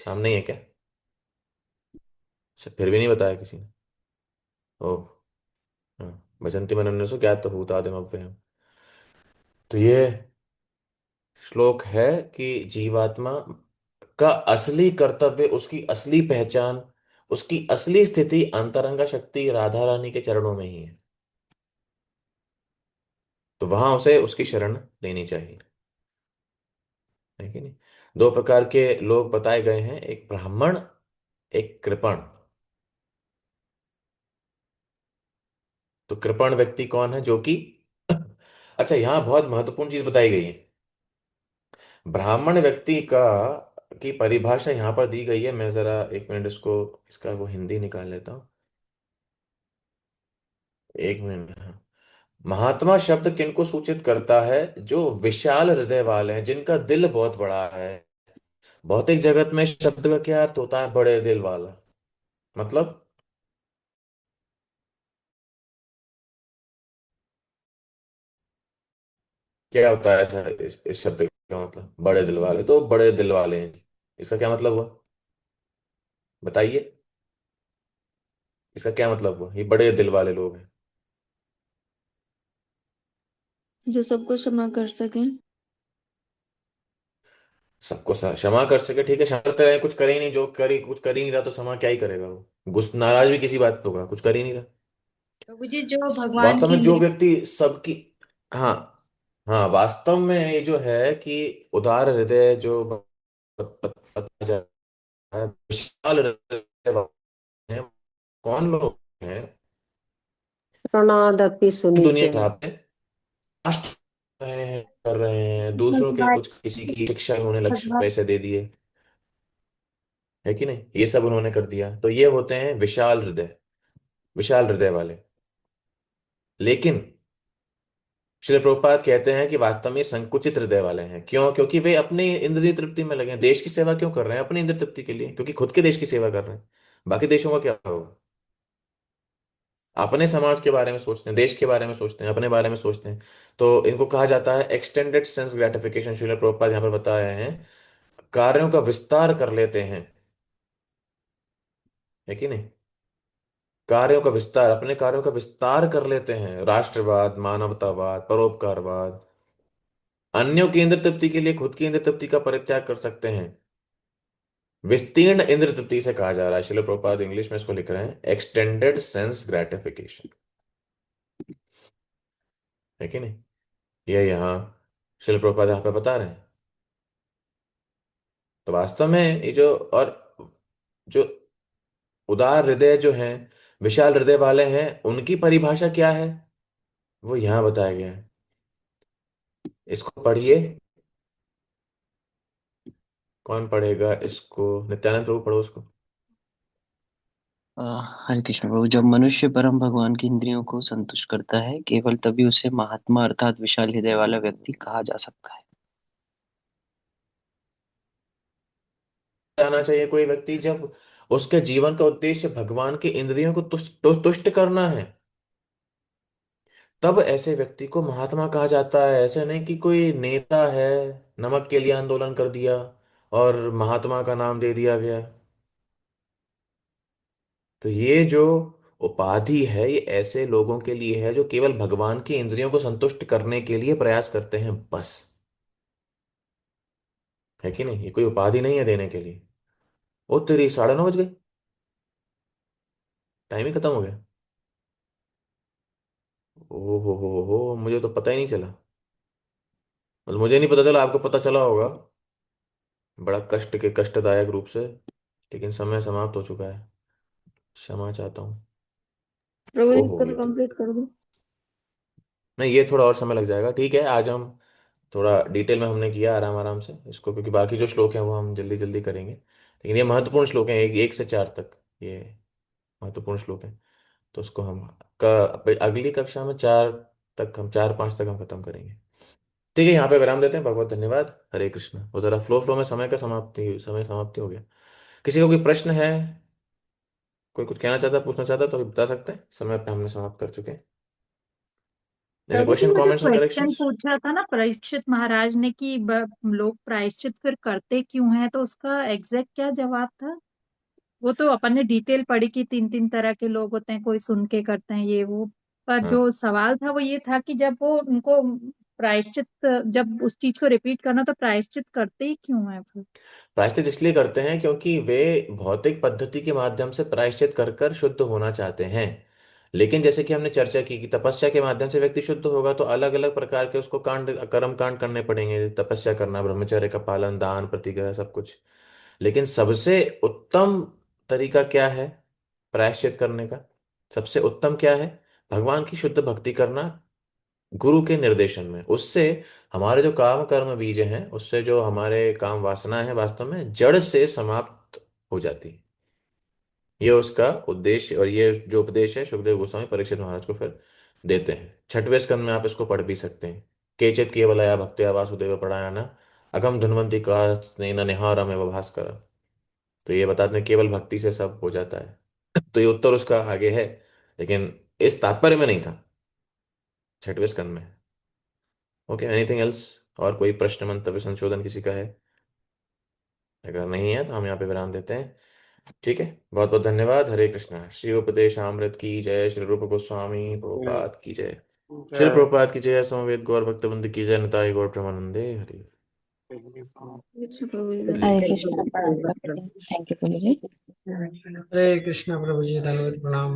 सामने ही है क्या? अच्छा, फिर भी नहीं बताया किसी ने। ओह। हाँ। भजन्ति मनन्यसु ज्ञात भूतादिम अव्ययम्। तो ये श्लोक है कि जीवात्मा का असली कर्तव्य, उसकी असली पहचान, उसकी असली स्थिति अंतरंगा शक्ति राधा रानी के चरणों में ही है। तो वहां उसे उसकी शरण लेनी चाहिए, है कि नहीं? दो प्रकार के लोग बताए गए हैं, एक ब्राह्मण, एक कृपण। तो कृपण व्यक्ति कौन है? जो कि अच्छा, यहां बहुत महत्वपूर्ण चीज बताई गई है। ब्राह्मण व्यक्ति का की परिभाषा यहां पर दी गई है। मैं जरा एक मिनट इसको, इसका वो हिंदी निकाल लेता हूँ। एक मिनट, हाँ। महात्मा शब्द किनको सूचित करता है? जो विशाल हृदय वाले हैं, जिनका दिल बहुत बड़ा है। भौतिक जगत में शब्द का क्या अर्थ होता है? बड़े दिल वाला। मतलब क्या होता है ऐसा? इस शब्द का मतलब बड़े दिल वाले, तो बड़े दिल वाले हैं। इसका क्या मतलब हुआ? बताइए, इसका क्या मतलब हुआ? ये बड़े दिल वाले लोग हैं। जो सबको क्षमा कर सकें। सबको क्षमा कर सके, ठीक है, क्षमा करते रहे, कुछ करे ही नहीं, जो करी कुछ कर ही नहीं रहा तो क्षमा क्या ही करेगा वो? गुस्सा नाराज भी किसी बात पे होगा, कुछ कर ही नहीं रहा। प्रभु जी जो भगवान वास्तव की में जो इंद्रिय व्यक्ति सबकी, हाँ, हाँ, वास्तव में ये जो है कि उदार हृदय जो बताया जाता है, विशाल हृदय वाले हैं, कौन लोग हैं? प्रणादपि दुनिया सुनिचे। के हिसाब से राष्ट्र कर रहे हैं, दूसरों के कुछ, किसी की शिक्षा उन्होंने लक्ष्य पैसे दे दिए, है कि नहीं? ये सब उन्होंने कर दिया, तो ये होते हैं विशाल हृदय, विशाल हृदय वाले। लेकिन श्री प्रभुपाद कहते हैं कि वास्तव में संकुचित हृदय वाले हैं। क्यों? क्योंकि वे अपनी इंद्रिय तृप्ति में लगे हैं। देश की सेवा क्यों कर रहे हैं? अपनी इंद्रिय तृप्ति के लिए, क्योंकि खुद के देश की सेवा कर रहे हैं। बाकी देशों का क्या होगा? अपने समाज के बारे में सोचते हैं, देश के बारे में सोचते हैं, अपने बारे में सोचते हैं। तो इनको कहा जाता है extended sense gratification. Srila Prabhupada यहाँ पर बताए हैं, कार्यों का विस्तार कर लेते हैं, है कि नहीं? कार्यों का विस्तार, अपने कार्यों का विस्तार कर लेते हैं। राष्ट्रवाद, मानवतावाद, परोपकारवाद, अन्यों की इंद्र तृप्ति के लिए खुद की इंद्र तृप्ति का परित्याग कर सकते हैं। विस्तीर्ण इंद्र तृप्ति से कहा जा रहा है। श्रील प्रभुपाद इंग्लिश में इसको लिख रहे हैं एक्सटेंडेड सेंस ग्रेटिफिकेशन, है कि नहीं? ये यहाँ श्रील प्रभुपाद यहाँ पे बता रहे हैं। तो वास्तव में ये जो, और जो उदार हृदय जो हैं, विशाल हृदय वाले हैं, उनकी परिभाषा क्या है? वो यहाँ बताया गया है। इसको पढ़िए। कौन पढ़ेगा इसको? नित्यानंद प्रभु पढ़ो उसको। हरे कृष्ण प्रभु। जब मनुष्य परम भगवान की इंद्रियों को संतुष्ट करता है, केवल तभी उसे महात्मा अर्थात विशाल हृदय वाला व्यक्ति कहा जा सकता है। जाना चाहिए कोई व्यक्ति जब उसके जीवन का उद्देश्य भगवान की इंद्रियों को तुष्ट करना है, तब ऐसे व्यक्ति को महात्मा कहा जाता है। ऐसे नहीं कि कोई नेता है, नमक के लिए आंदोलन कर दिया और महात्मा का नाम दे दिया गया। तो ये जो उपाधि है, ये ऐसे लोगों के लिए है जो केवल भगवान की इंद्रियों को संतुष्ट करने के लिए प्रयास करते हैं, बस, है कि नहीं? ये कोई उपाधि नहीं है देने के लिए। ओ तेरी, 9:30 बज गए, टाइम ही खत्म हो गया। ओ हो, मुझे तो पता ही नहीं चला। मतलब मुझे नहीं पता चला, आपको पता चला होगा, बड़ा कष्टदायक रूप से। लेकिन समय समाप्त हो चुका है, क्षमा चाहता हूँ। प्रभु जी ओ हो, इसको भी ये तो, कंप्लीट कर दो। नहीं, ये थोड़ा और समय लग जाएगा। ठीक है, आज हम थोड़ा डिटेल में हमने किया आराम आराम से इसको, क्योंकि बाकी जो श्लोक हैं वो हम जल्दी जल्दी करेंगे, लेकिन ये महत्वपूर्ण श्लोक हैं, 1 से 4 तक ये महत्वपूर्ण श्लोक हैं। तो उसको हम अगली कक्षा में 4 तक, हम 4-5 तक हम खत्म करेंगे। ठीक है, यहाँ पे विराम देते हैं। बहुत बहुत धन्यवाद। हरे कृष्ण। वो जरा फ्लो फ्लो में समय समाप्ति हो गया। किसी को कोई प्रश्न है? कोई कुछ कहना चाहता, पूछना चाहता तो अभी बता सकते हैं, समय पे हमने समाप्त कर चुके हैं। एनी प्रभु जी क्वेश्चन वो जो कमेंट्स और क्वेश्चन करेक्शंस? पूछा था ना परीक्षित महाराज ने कि लोग प्रायश्चित फिर करते क्यों हैं, तो उसका एग्जैक्ट क्या जवाब था? वो तो अपन ने डिटेल पढ़ी कि तीन तीन तरह के लोग होते हैं, कोई सुन के करते हैं ये वो। पर हाँ, जो सवाल था वो ये था कि जब वो उनको प्रायश्चित, जब उस चीज को रिपीट करना तो प्रायश्चित करते ही क्यों है फिर? प्रायश्चित इसलिए करते हैं क्योंकि वे भौतिक पद्धति के माध्यम से प्रायश्चित कर कर शुद्ध होना चाहते हैं। लेकिन जैसे कि हमने चर्चा की कि तपस्या के माध्यम से व्यक्ति शुद्ध होगा, तो अलग अलग प्रकार के उसको कांड, कर्म कांड करने पड़ेंगे, तपस्या करना, ब्रह्मचर्य का पालन, दान, प्रतिग्रह, सब कुछ। लेकिन सबसे उत्तम तरीका क्या है प्रायश्चित करने का? सबसे उत्तम क्या है? भगवान की शुद्ध भक्ति करना, गुरु के निर्देशन में। उससे हमारे जो काम कर्म बीज हैं, उससे जो हमारे काम वासना है, वास्तव में जड़ से समाप्त हो जाती है। ये उसका उद्देश्य, और ये जो उपदेश है सुखदेव गोस्वामी परीक्षित महाराज को फिर देते हैं। छठवें स्कंद में आप इसको पढ़ भी सकते हैं। केचित केवलया भक्त्या वासुदेव परायण अगम धन्वंती का स्नेह निहारम एवं भास्कर। तो ये बताते हैं केवल भक्ति से सब हो जाता है। तो ये उत्तर उसका आगे है, लेकिन इस तात्पर्य में नहीं था, छठवें स्कंद में है। Okay, anything else? और कोई प्रश्न, मंतव्य, संशोधन किसी का है? अगर नहीं है तो हम यहाँ पे विराम देते हैं। ठीक है, बहुत बहुत धन्यवाद। हरे कृष्णा। श्री उपदेश अमृत की जय। श्री रूप गोस्वामी प्रभुपाद की जय। श्री प्रभुपाद की जय। समवेत गौर भक्तवृंद की जय। निताई गौर प्रेमानंदे हरि। हरे कृष्ण। थैंक यू प्रभु जी। हरे कृष्णा प्रभु जी, धन्यवाद, प्रणाम।